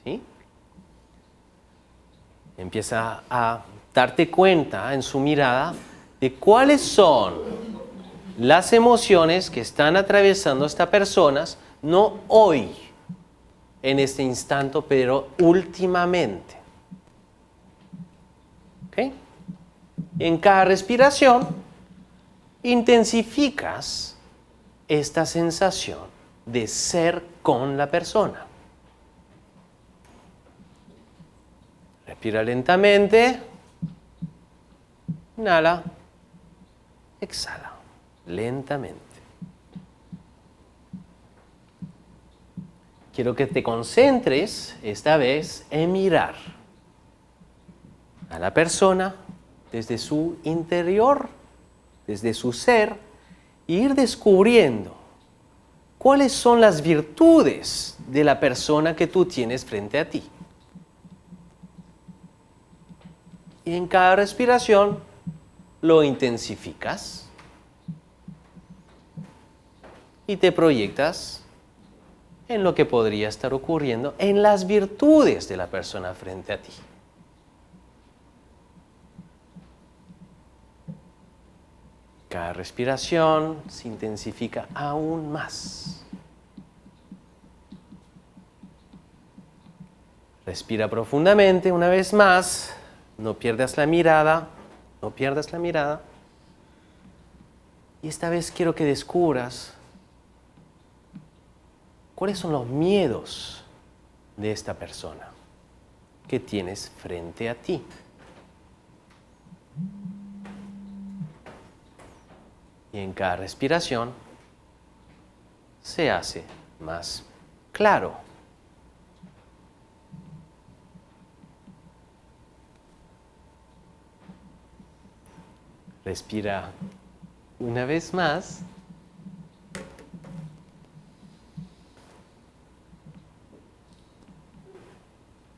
¿Sí? Empieza a darte cuenta en su mirada de cuáles son las emociones que están atravesando esta persona, no hoy, en este instante, pero últimamente. ¿Ok? En cada respiración, intensificas esta sensación de ser con la persona. Respira lentamente. Inhala. Exhala. Lentamente. Quiero que te concentres esta vez en mirar a la persona desde su interior, desde su ser, e ir descubriendo cuáles son las virtudes de la persona que tú tienes frente a ti. Y en cada respiración lo intensificas y te proyectas en lo que podría estar ocurriendo, en las virtudes de la persona frente a ti. Cada respiración se intensifica aún más. Respira profundamente una vez más. No pierdas la mirada. No pierdas la mirada. Y esta vez quiero que descubras cuáles son los miedos de esta persona que tienes frente a ti. Y en cada respiración se hace más claro. Respira una vez más.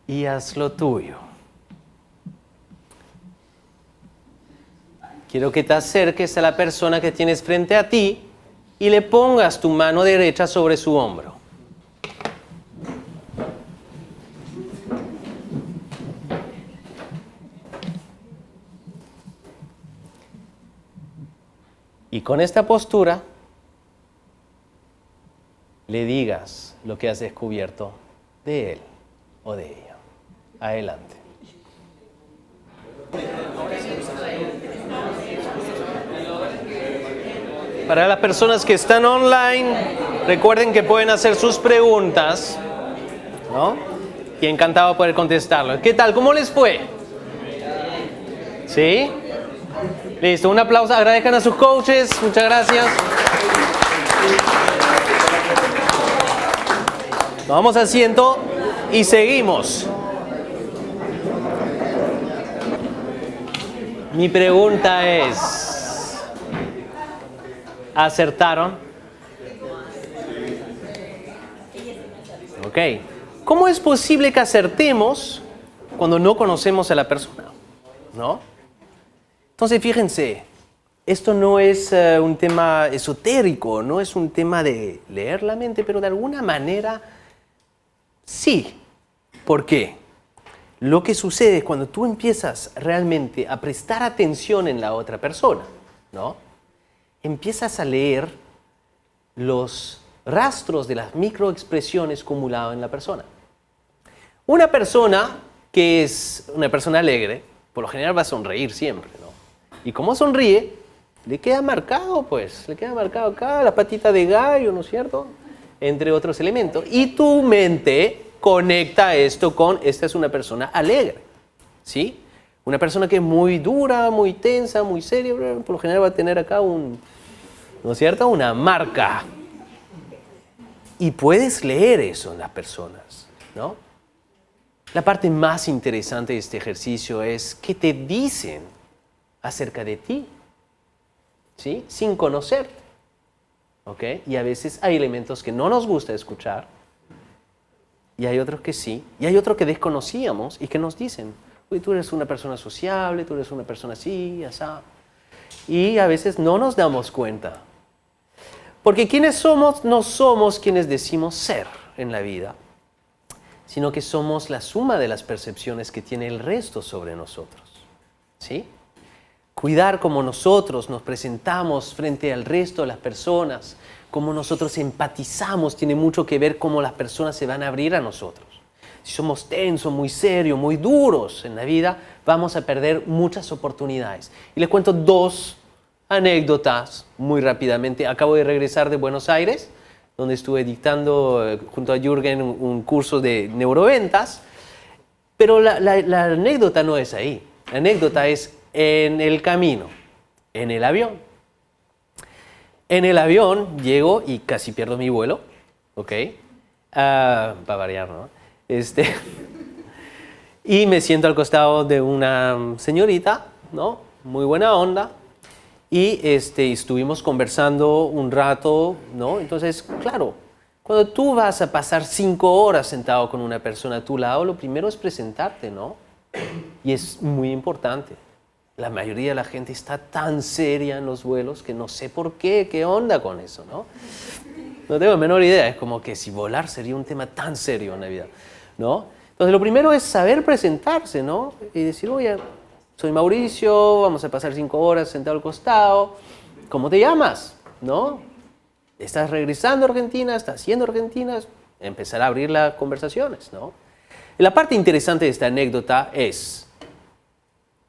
Y haz lo tuyo. Quiero que te acerques a la persona que tienes frente a ti y le pongas tu mano derecha sobre su hombro. Y con esta postura le digas lo que has descubierto de él o de ella. Adelante. Para las personas que están online, recuerden que pueden hacer sus preguntas, ¿no? Y encantado de poder contestarlo. ¿Qué tal? ¿Cómo les fue? ¿Sí? Listo, un aplauso. Agradezcan a sus coaches. Muchas gracias. Tomamos asiento y seguimos. Mi pregunta es, ¿acertaron? Ok. ¿Cómo es posible que acertemos cuando no conocemos a la persona? ¿No? Entonces, fíjense, esto no es un tema esotérico, no es un tema de leer la mente, pero de alguna manera sí. ¿Por qué? Lo que sucede es cuando tú empiezas realmente a prestar atención en la otra persona, ¿no? Empiezas a leer los rastros de las microexpresiones acumuladas en la persona. Una persona que es una persona alegre, por lo general va a sonreír siempre, ¿no? Y como sonríe, le queda marcado, pues, le queda marcado acá la patita de gallo, ¿no es cierto? Entre otros elementos. Y tu mente conecta esto con, esta es una persona alegre, ¿sí? Una persona que es muy dura, muy tensa, muy seria, por lo general va a tener acá ¿no es cierto? Una marca. Y puedes leer eso en las personas, ¿no? La parte más interesante de este ejercicio es qué te dicen acerca de ti, ¿sí? Sin conocerte, ¿ok? Y a veces hay elementos que no nos gusta escuchar, y hay otros que sí, y hay otros que desconocíamos y que nos dicen, uy, tú eres una persona sociable, tú eres una persona así, asá. Y a veces no nos damos cuenta. Porque quienes somos, no somos quienes decimos ser en la vida, sino que somos la suma de las percepciones que tiene el resto sobre nosotros, ¿sí? Cuidar cómo nosotros nos presentamos frente al resto de las personas, cómo nosotros empatizamos, tiene mucho que ver cómo las personas se van a abrir a nosotros. Si somos tensos, muy serios, muy duros en la vida, vamos a perder muchas oportunidades. Y les cuento dos anécdotas muy rápidamente. Acabo de regresar de Buenos Aires, donde estuve dictando junto a Jürgen un curso de neuroventas, pero la anécdota no es ahí. La anécdota es en el camino, en el avión. En el avión llego y casi pierdo mi vuelo, ¿ok? Para variar, ¿no? Y me siento al costado de una señorita, ¿no? Muy buena onda. Y estuvimos conversando un rato, ¿no? Entonces, claro, cuando tú vas a pasar 5 horas sentado con una persona a tu lado, lo primero es presentarte, ¿no? Y es muy importante. La mayoría de la gente está tan seria en los vuelos que no sé por qué onda con eso, ¿no? No tengo la menor idea, es como que si volar sería un tema tan serio en la vida, ¿no? Entonces lo primero es saber presentarse, ¿no? Y decir, oye, soy Mauricio, vamos a pasar 5 horas sentado al costado, ¿cómo te llamas? ¿No? ¿Estás regresando a Argentina? ¿Estás yendo a Argentina? Empezar a abrir las conversaciones, ¿no? Y la parte interesante de esta anécdota es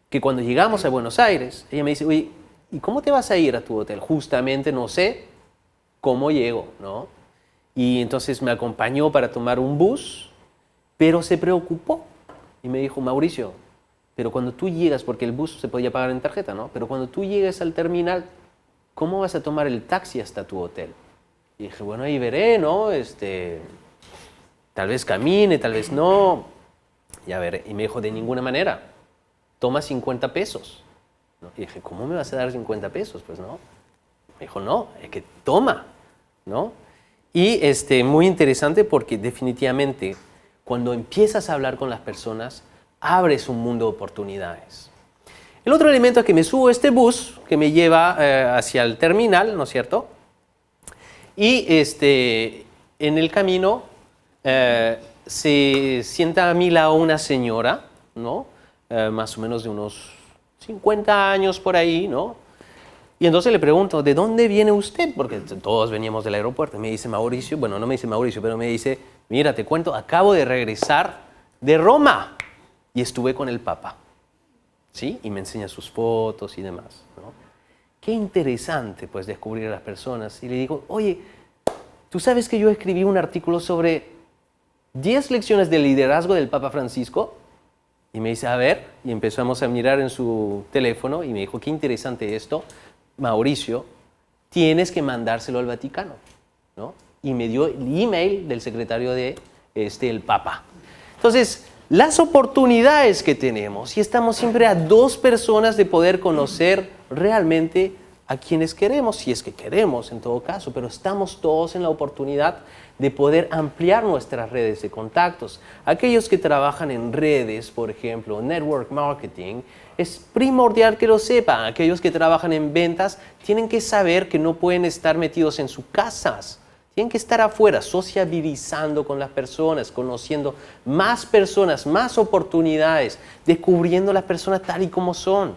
que cuando llegamos a Buenos Aires, ella me dice, oye, ¿y cómo te vas a ir a tu hotel? Justamente no sé cómo llego, ¿no? Y entonces me acompañó para tomar un bus, pero se preocupó y me dijo, Mauricio, pero cuando tú llegas, porque el bus se podía pagar en tarjeta, ¿no? Pero cuando tú llegues al terminal, ¿cómo vas a tomar el taxi hasta tu hotel? Y dije, bueno, ahí veré, ¿no? Tal vez camine, tal vez no. Ya veré. Y me dijo, de ninguna manera, toma 50 pesos. ¿No? Y dije, ¿cómo me vas a dar 50 pesos? Pues no. Me dijo, no, es que toma, ¿no? Y muy interesante porque definitivamente cuando empiezas a hablar con las personas, abres un mundo de oportunidades. El otro elemento es que me subo a este bus que me lleva hacia el terminal, ¿no es cierto? Y en el camino se sienta a mi lado una señora, ¿no? Más o menos de unos 50 años por ahí, ¿no? Y entonces le pregunto, ¿de dónde viene usted? Porque todos veníamos del aeropuerto. Me dice Mauricio, bueno, no me dice Mauricio, pero me dice, mira, te cuento, acabo de regresar de Roma y estuve con el Papa. ¿Sí? Y me enseña sus fotos y demás, ¿no? Qué interesante, pues, descubrir a las personas. Y le digo, oye, ¿tú sabes que yo escribí un artículo sobre 10 lecciones de liderazgo del Papa Francisco? Y me dice, a ver, y empezamos a mirar en su teléfono y me dijo, qué interesante esto. Mauricio, tienes que mandárselo al Vaticano, ¿no? Y me dio el email del secretario de el Papa. Entonces, las oportunidades que tenemos, y estamos siempre a 2 personas de poder conocer realmente a quienes queremos, si es que queremos en todo caso, pero estamos todos en la oportunidad de poder ampliar nuestras redes de contactos. Aquellos que trabajan en redes, por ejemplo, network marketing, es primordial que lo sepan. Aquellos que trabajan en ventas tienen que saber que no pueden estar metidos en sus casas. Tienen que estar afuera, sociabilizando con las personas, conociendo más personas, más oportunidades, descubriendo las personas tal y como son.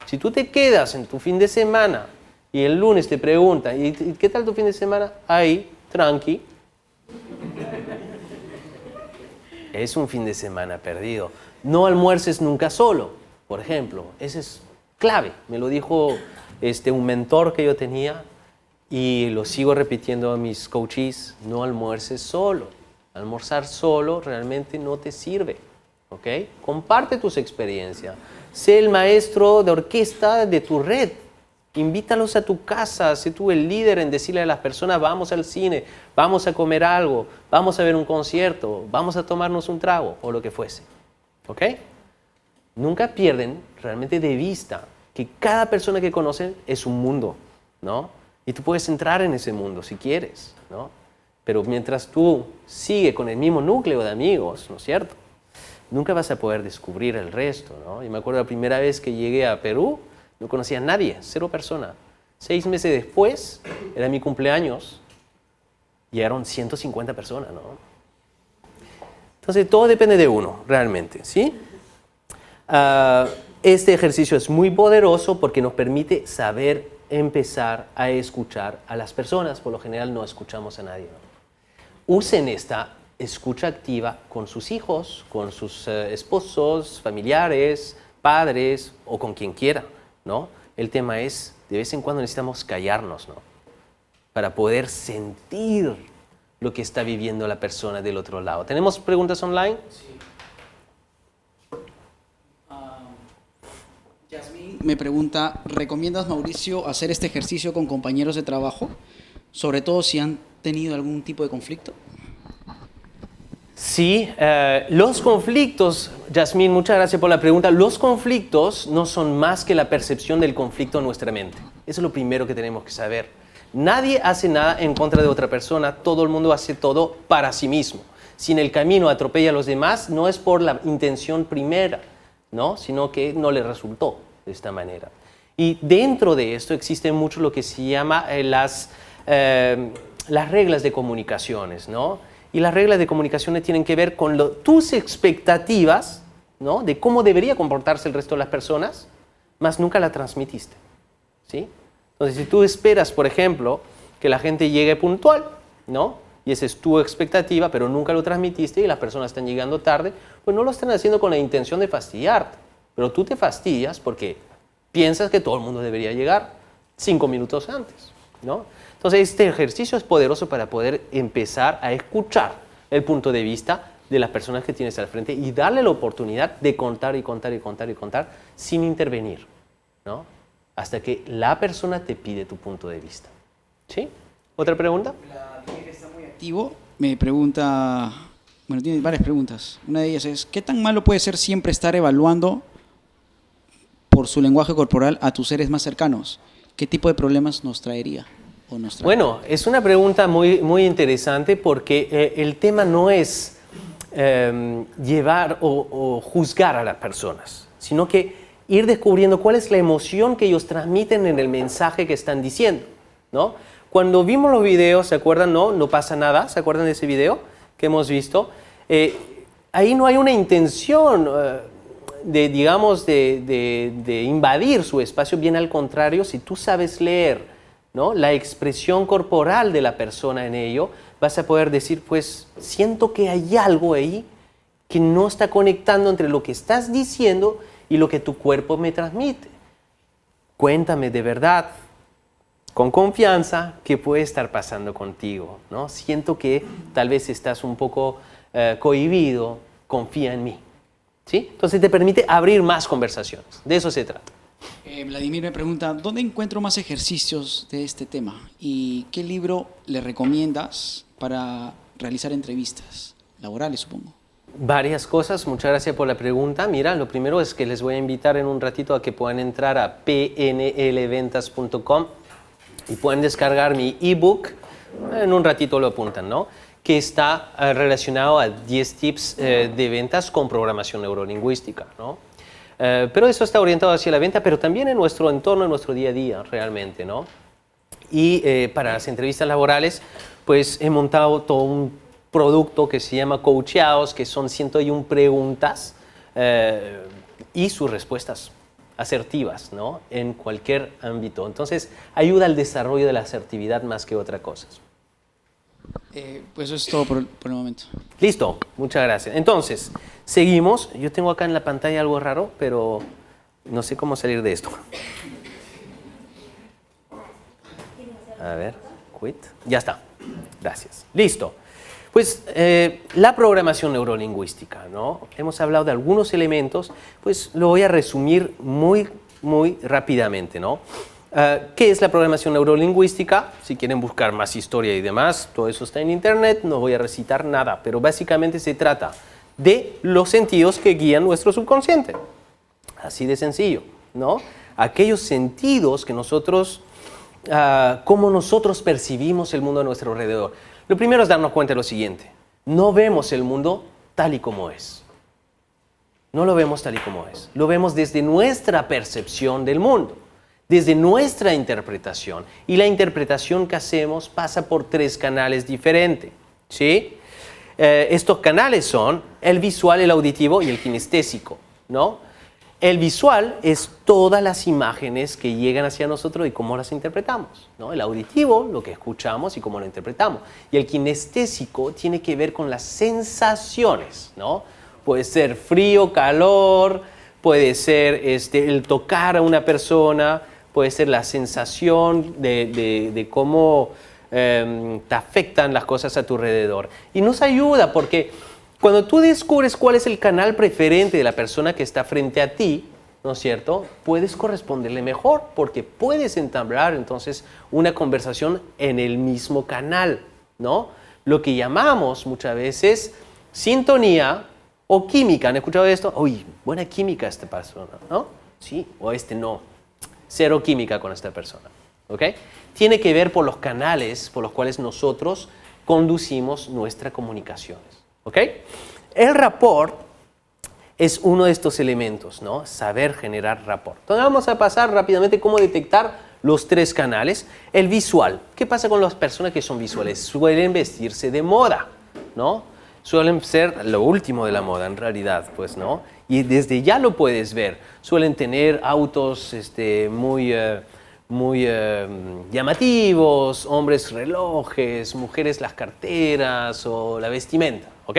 Si tú te quedas en tu fin de semana y el lunes te preguntan, ¿y qué tal tu fin de semana? Ahí, tranqui. Es un fin de semana perdido. No almuerces nunca solo, por ejemplo. Ese es clave. Me lo dijo un mentor que yo tenía. Y lo sigo repitiendo a mis coaches, no almuerces solo. Almorzar solo realmente no te sirve, ¿ok? Comparte tus experiencias. Sé el maestro de orquesta de tu red. Invítalos a tu casa, sé tú el líder en decirle a las personas, vamos al cine, vamos a comer algo, vamos a ver un concierto, vamos a tomarnos un trago, o lo que fuese, ¿ok? Nunca pierden realmente de vista que cada persona que conocen es un mundo, ¿no? Y tú puedes entrar en ese mundo si quieres, ¿no? Pero mientras tú sigues con el mismo núcleo de amigos, ¿no es cierto? Nunca vas a poder descubrir el resto, ¿no? Y me acuerdo la primera vez que llegué a Perú, no conocía a nadie, 0 personas. 6 meses después, era mi cumpleaños, llegaron 150 personas, ¿no? Entonces, todo depende de uno, realmente, ¿sí? Este ejercicio es muy poderoso porque nos permite saber empezar a escuchar a las personas. Por lo general no escuchamos a nadie, ¿no? Usen esta escucha activa con sus hijos, con sus esposos, familiares, padres o con quien quiera, ¿no? El tema es, de vez en cuando necesitamos callarnos, ¿no? Para poder sentir lo que está viviendo la persona del otro lado. ¿Tenemos preguntas online? Sí. Yasmín me pregunta, ¿recomiendas, Mauricio, hacer este ejercicio con compañeros de trabajo? Sobre todo si han tenido algún tipo de conflicto. Sí, los conflictos, Yasmín, muchas gracias por la pregunta. Los conflictos no son más que la percepción del conflicto en nuestra mente. Eso es lo primero que tenemos que saber. Nadie hace nada en contra de otra persona, todo el mundo hace todo para sí mismo. Si en el camino atropella a los demás, no es por la intención primera, ¿no? Sino que no le resultó de esta manera. Y dentro de esto existe mucho lo que se llama las reglas de comunicaciones, ¿no? Y las reglas de comunicaciones tienen que ver con tus expectativas, ¿no? De cómo debería comportarse el resto de las personas, más nunca la transmitiste, ¿sí? Entonces, si tú esperas, por ejemplo, que la gente llegue puntual, ¿no? Y esa es tu expectativa, pero nunca lo transmitiste y las personas están llegando tarde, pues no lo están haciendo con la intención de fastidiarte. Pero tú te fastidias porque piensas que todo el mundo debería llegar 5 minutos antes, ¿no? Entonces, este ejercicio es poderoso para poder empezar a escuchar el punto de vista de las personas que tienes al frente y darle la oportunidad de contar y contar y contar y contar sin intervenir, ¿no? hasta que la persona te pide tu punto de vista. ¿Sí? ¿Otra pregunta? Activo me pregunta, bueno, tiene varias preguntas. Una de ellas es, ¿qué tan malo puede ser siempre estar evaluando por su lenguaje corporal a tus seres más cercanos? ¿Qué tipo de problemas nos traería o nos trae? Bueno, es una pregunta muy, muy interesante porque el tema no es llevar o juzgar a las personas, sino que ir descubriendo cuál es la emoción que ellos transmiten en el mensaje que están diciendo, ¿no? Cuando vimos los videos, ¿se acuerdan? No pasa nada, ¿se acuerdan de ese video que hemos visto? Ahí no hay una intención de invadir su espacio, bien al contrario, si tú sabes leer, ¿no?, la expresión corporal de la persona en ello, vas a poder decir, pues, siento que hay algo ahí que no está conectando entre lo que estás diciendo y lo que tu cuerpo me transmite. Cuéntame de verdad, con confianza, qué puede estar pasando contigo, ¿no? Siento que tal vez estás un poco cohibido, confía en mí, ¿sí? Entonces te permite abrir más conversaciones, de eso se trata. Vladimir me pregunta, ¿dónde encuentro más ejercicios de este tema? ¿Y qué libro le recomiendas para realizar entrevistas laborales, supongo? Varias cosas, muchas gracias por la pregunta. Mira, lo primero es que les voy a invitar en un ratito a que puedan entrar a pnlventas.com y pueden descargar mi ebook, en un ratito lo apuntan, ¿no?, que está relacionado a 10 tips de ventas con programación neurolingüística, ¿no? Pero eso está orientado hacia la venta, pero también en nuestro entorno, en nuestro día a día, realmente, ¿no? Y para las entrevistas laborales, pues he montado todo un producto que se llama Coacheados, que son 101 preguntas y sus respuestas asertivas, ¿no?, en cualquier ámbito. Entonces, ayuda al desarrollo de la asertividad más que otra cosa. Pues eso es todo por el momento. Listo, muchas gracias. Entonces, seguimos. Yo tengo acá en la pantalla algo raro, pero no sé cómo salir de esto. A ver, quit. Ya está. Gracias. Listo. Pues la programación neurolingüística, ¿no? Hemos hablado de algunos elementos, pues lo voy a resumir muy rápidamente, ¿no? ¿Qué es la programación neurolingüística? Si quieren buscar más historia y demás, todo eso está en internet, no voy a recitar nada, pero básicamente se trata de los sentidos que guían nuestro subconsciente. Así de sencillo, ¿no? Aquellos sentidos que nosotros, cómo nosotros percibimos el mundo a nuestro alrededor. Lo primero es darnos cuenta de lo siguiente: no vemos el mundo tal y como es. No lo vemos tal y como es. Lo vemos desde nuestra percepción del mundo, desde nuestra interpretación. Y la interpretación que hacemos pasa por 3 canales diferentes, ¿sí? Estos canales son el visual, el auditivo y el kinestésico, ¿no? El visual es todas las imágenes que llegan hacia nosotros y cómo las interpretamos, ¿no? El auditivo, lo que escuchamos y cómo lo interpretamos. Y el kinestésico tiene que ver con las sensaciones, ¿no? Puede ser frío, calor, puede ser el tocar a una persona, puede ser la sensación de cómo te afectan las cosas a tu alrededor. Y nos ayuda porque cuando tú descubres cuál es el canal preferente de la persona que está frente a ti, ¿no es cierto?, puedes corresponderle mejor porque puedes entablar entonces una conversación en el mismo canal, ¿no? Lo que llamamos muchas veces sintonía o química. ¿Han escuchado esto? Uy, buena química esta persona, ¿no? Sí, o no. Cero química con esta persona, ¿ok? Tiene que ver por los canales por los cuales nosotros conducimos nuestras comunicaciones, ¿ok? El rapport es uno de estos elementos, ¿no? Saber generar rapport. Entonces vamos a pasar rápidamente cómo detectar los 3 canales. El visual. ¿Qué pasa con las personas que son visuales? Suelen vestirse de moda, ¿no? Suelen ser lo último de la moda en realidad, pues, ¿no? Y desde ya lo puedes ver. Suelen tener autos muy llamativos, hombres relojes, mujeres las carteras o la vestimenta, ¿ok?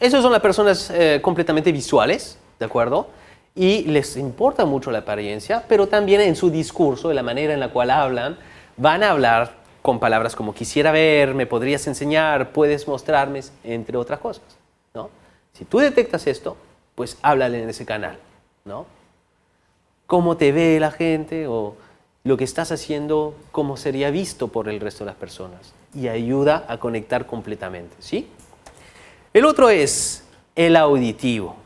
Esas son las personas completamente visuales, ¿de acuerdo? Y les importa mucho la apariencia, pero también en su discurso, de la manera en la cual hablan, van a hablar con palabras como quisiera ver, me podrías enseñar, puedes mostrarme, entre otras cosas, ¿no? Si tú detectas esto, pues háblale en ese canal, ¿no? cómo te ve la gente o lo que estás haciendo, cómo sería visto por el resto de las personas. Y ayuda a conectar completamente, ¿sí? El otro es el auditivo.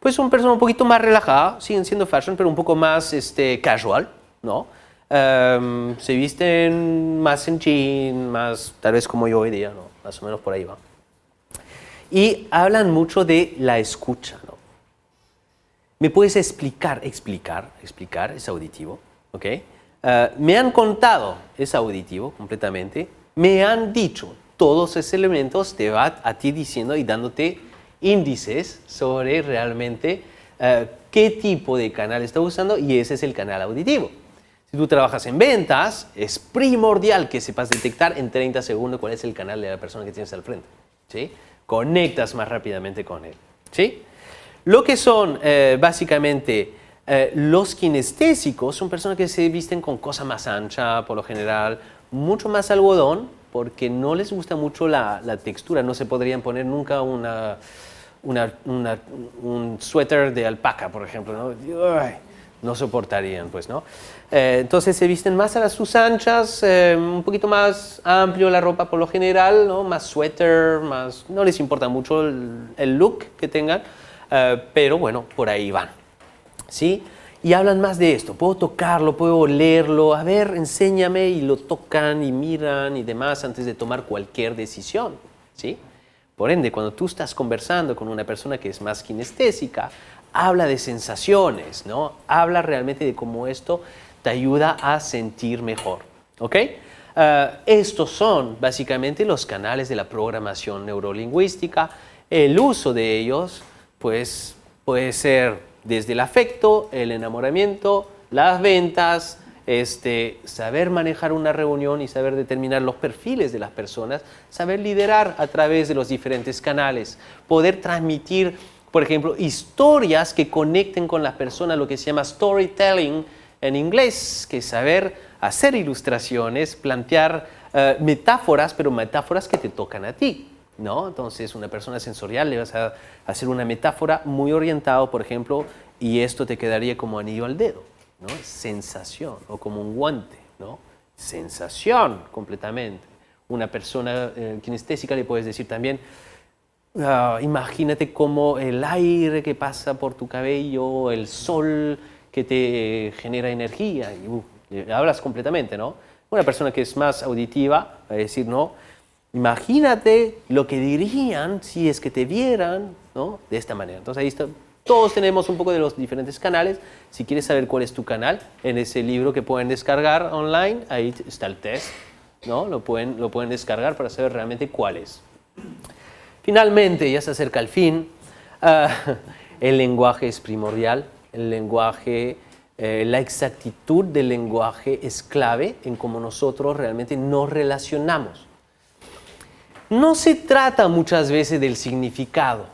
Pues son personas un poquito más relajadas, siguen siendo fashion, pero un poco más casual, ¿no? Se visten más en jean, más tal vez como yo hoy día, ¿no? Más o menos por ahí va. Y hablan mucho de la escucha, ¿no? ¿Me puedes explicar? Es auditivo, ¿ok? Me han contado, es auditivo completamente. Me han dicho, todos esos elementos te va a ti diciendo y dándote índices sobre realmente qué tipo de canal está usando, y ese es el canal auditivo. Si tú trabajas en ventas, es primordial que sepas detectar en 30 segundos cuál es el canal de la persona que tienes al frente, ¿sí? Conectas más rápidamente con él, ¿sí? Lo que son básicamente los kinestésicos son personas que se visten con cosa más ancha, por lo general, mucho más algodón, porque no les gusta mucho la textura. No se podrían poner nunca un suéter de alpaca, por ejemplo, ¿no? Ay, no soportarían, pues, ¿no? Entonces se visten más a sus anchas, un poquito más amplio la ropa por lo general, ¿no? Más suéter, más, no les importa mucho el look que tengan, pero bueno, por ahí van, ¿sí? Y hablan más de esto, puedo tocarlo, puedo olerlo, a ver, enséñame, y lo tocan y miran y demás antes de tomar cualquier decisión, ¿sí? Por ende, cuando tú estás conversando con una persona que es más kinestésica, habla de sensaciones, ¿no? Habla realmente de cómo esto te ayuda a sentir mejor, ¿ok? Estos son básicamente los canales de la programación neurolingüística. El uso de ellos, pues, puede ser desde el afecto, el enamoramiento, las ventas, saber manejar una reunión y saber determinar los perfiles de las personas, saber liderar a través de los diferentes canales, poder transmitir, por ejemplo, historias que conecten con las personas, lo que se llama storytelling en inglés, que es saber hacer ilustraciones, plantear metáforas, pero metáforas que te tocan a ti, ¿no? Entonces, una persona sensorial le vas a hacer una metáfora muy orientada, por ejemplo, y esto te quedaría como anillo al dedo, ¿no? Sensación, o como un guante, ¿no? Sensación, completamente. Una persona kinestésica le puedes decir también, imagínate cómo el aire que pasa por tu cabello, el sol que te genera energía, y hablas completamente, ¿no? Una persona que es más auditiva va a decir, no, imagínate lo que dirían si es que te vieran, ¿no? De esta manera. Entonces ahí está. Todos tenemos un poco de los diferentes canales. Si quieres saber cuál es tu canal, en ese libro que pueden descargar online, ahí está el test, ¿no? Lo pueden descargar para saber realmente cuál es. Finalmente, ya se acerca el fin, el lenguaje es primordial. El lenguaje, la exactitud del lenguaje es clave en cómo nosotros realmente nos relacionamos. No se trata muchas veces del significado,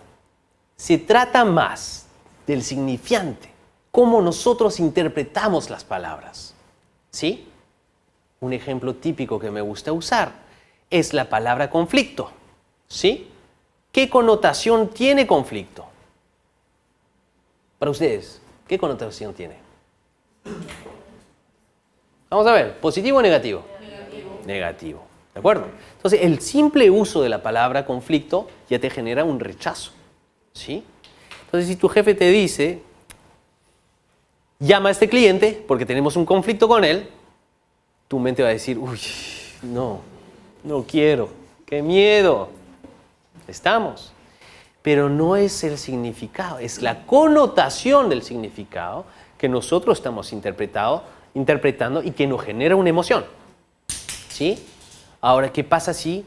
se trata más del significante, cómo nosotros interpretamos las palabras, ¿sí? Un ejemplo típico que me gusta usar es la palabra conflicto, ¿sí? ¿Qué connotación tiene conflicto? Para ustedes, ¿qué connotación tiene? Vamos a ver, ¿positivo o negativo? Negativo. Negativo, ¿de acuerdo? Entonces, el simple uso de la palabra conflicto ya te genera un rechazo, ¿sí? Entonces, si tu jefe te dice, llama a este cliente porque tenemos un conflicto con él, tu mente va a decir, uy, no quiero, qué miedo. Estamos. Pero no es el significado, es la connotación del significado que nosotros estamos interpretando y que nos genera una emoción, ¿sí? Ahora, ¿qué pasa si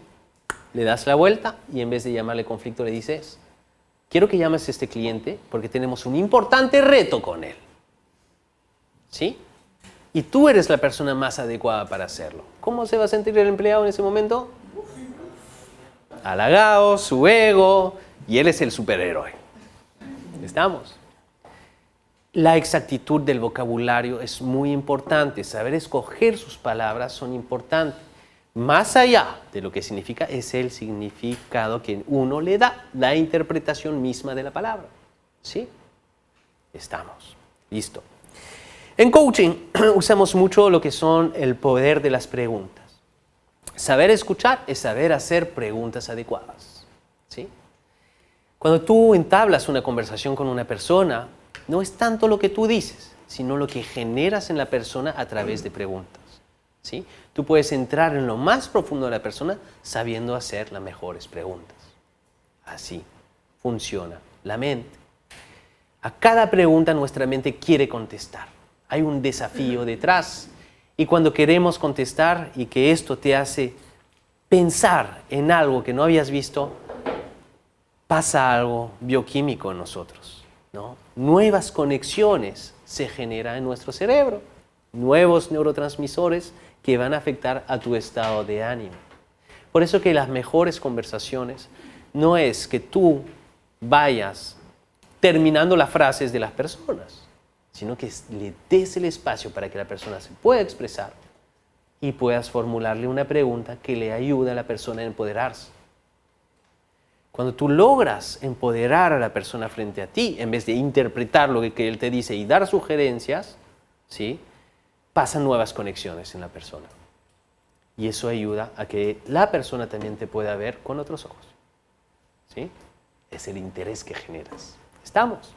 le das la vuelta y en vez de llamarle conflicto le dices, quiero que llames a este cliente porque tenemos un importante reto con él, ¿sí? Y tú eres la persona más adecuada para hacerlo. ¿Cómo se va a sentir el empleado en ese momento? Halagado, su ego, y él es el superhéroe. ¿Estamos? La exactitud del vocabulario es muy importante. Saber escoger sus palabras son importantes. Más allá de lo que significa, es el significado que uno le da, la interpretación misma de la palabra. ¿Sí? Estamos. Listo. En coaching usamos mucho lo que son el poder de las preguntas. Saber escuchar es saber hacer preguntas adecuadas, ¿sí? Cuando tú entablas una conversación con una persona, no es tanto lo que tú dices, sino lo que generas en la persona a través de preguntas, ¿sí? Tú puedes entrar en lo más profundo de la persona sabiendo hacer las mejores preguntas. Así funciona la mente. A cada pregunta nuestra mente quiere contestar. Hay un desafío detrás. Y cuando queremos contestar y que esto te hace pensar en algo que no habías visto, pasa algo bioquímico en nosotros, ¿no? Nuevas conexiones se generan en nuestro cerebro, nuevos neurotransmisores que van a afectar a tu estado de ánimo. Por eso que las mejores conversaciones no es que tú vayas terminando las frases de las personas, sino que le des el espacio para que la persona se pueda expresar y puedas formularle una pregunta que le ayude a la persona a empoderarse. Cuando tú logras empoderar a la persona frente a ti, en vez de interpretar lo que él te dice y dar sugerencias, ¿sí?, pasan nuevas conexiones en la persona. Y eso ayuda a que la persona también te pueda ver con otros ojos, ¿sí? Es el interés que generas. ¿Estamos?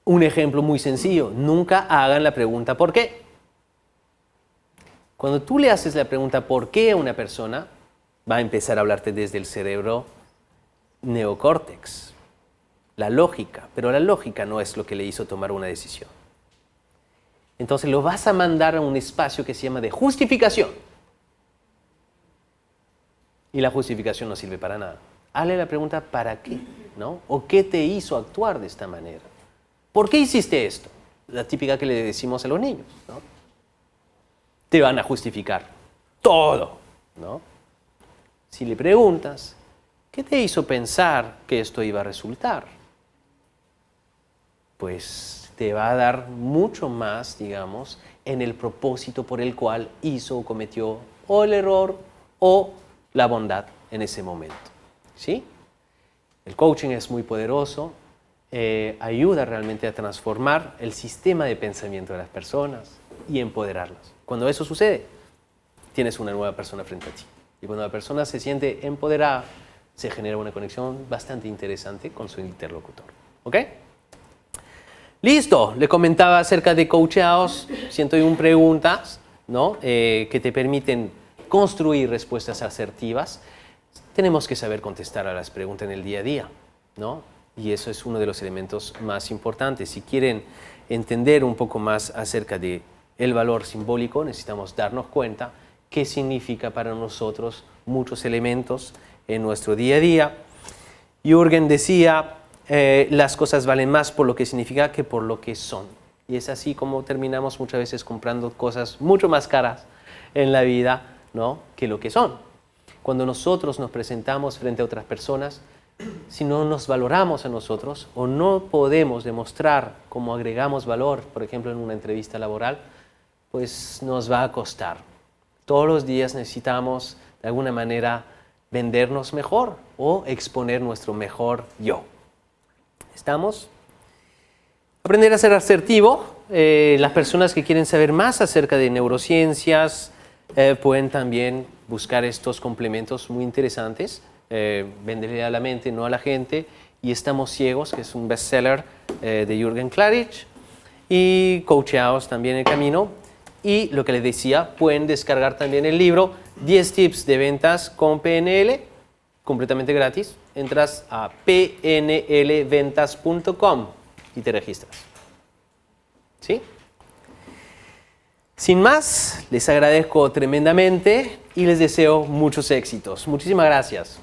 Un ejemplo muy sencillo. Nunca hagan la pregunta ¿por qué? Cuando tú le haces la pregunta ¿por qué? A una persona, va a empezar a hablarte desde el cerebro neocórtex, la lógica, pero la lógica no es lo que le hizo tomar una decisión. Entonces lo vas a mandar a un espacio que se llama de justificación. Y la justificación no sirve para nada. Hazle la pregunta ¿para qué? ¿No? ¿O qué te hizo actuar de esta manera? ¿Por qué hiciste esto? La típica que le decimos a los niños, ¿no? Te van a justificar todo, ¿no? Si le preguntas, ¿qué te hizo pensar que esto iba a resultar? Pues te va a dar mucho más, digamos, en el propósito por el cual hizo o cometió o el error o la bondad en ese momento, ¿sí? El coaching es muy poderoso, ayuda realmente a transformar el sistema de pensamiento de las personas y empoderarlas. Cuando eso sucede, tienes una nueva persona frente a ti. Y cuando la persona se siente empoderada, se genera una conexión bastante interesante con su interlocutor. ¿Ok? Listo, le comentaba acerca de coacheados, 101 preguntas, ¿no? Que te permiten construir respuestas asertivas. Tenemos que saber contestar a las preguntas en el día a día, ¿no? Y eso es uno de los elementos más importantes. Si quieren entender un poco más acerca del valor simbólico, necesitamos darnos cuenta qué significa para nosotros muchos elementos en nuestro día a día. Jürgen decía, las cosas valen más por lo que significa que por lo que son. Y es así como terminamos muchas veces comprando cosas mucho más caras en la vida, ¿no?, que lo que son. Cuando nosotros nos presentamos frente a otras personas, si no nos valoramos a nosotros o no podemos demostrar cómo agregamos valor, por ejemplo, en una entrevista laboral, pues nos va a costar. Todos los días necesitamos, de alguna manera, vendernos mejor o exponer nuestro mejor yo. ¿Estamos? Aprender a ser asertivo. Las personas que quieren saber más acerca de neurociencias pueden también buscar estos complementos muy interesantes. Venderle a la mente, no a la gente. Y Estamos ciegos, que es un bestseller de Jürgen Klarich. Y Coacheados también en el camino. Y lo que les decía, pueden descargar también el libro 10 tips de ventas con PNL, completamente gratis. Entras a pnlventas.com y te registras. ¿Sí? Sin más, les agradezco tremendamente y les deseo muchos éxitos. Muchísimas gracias.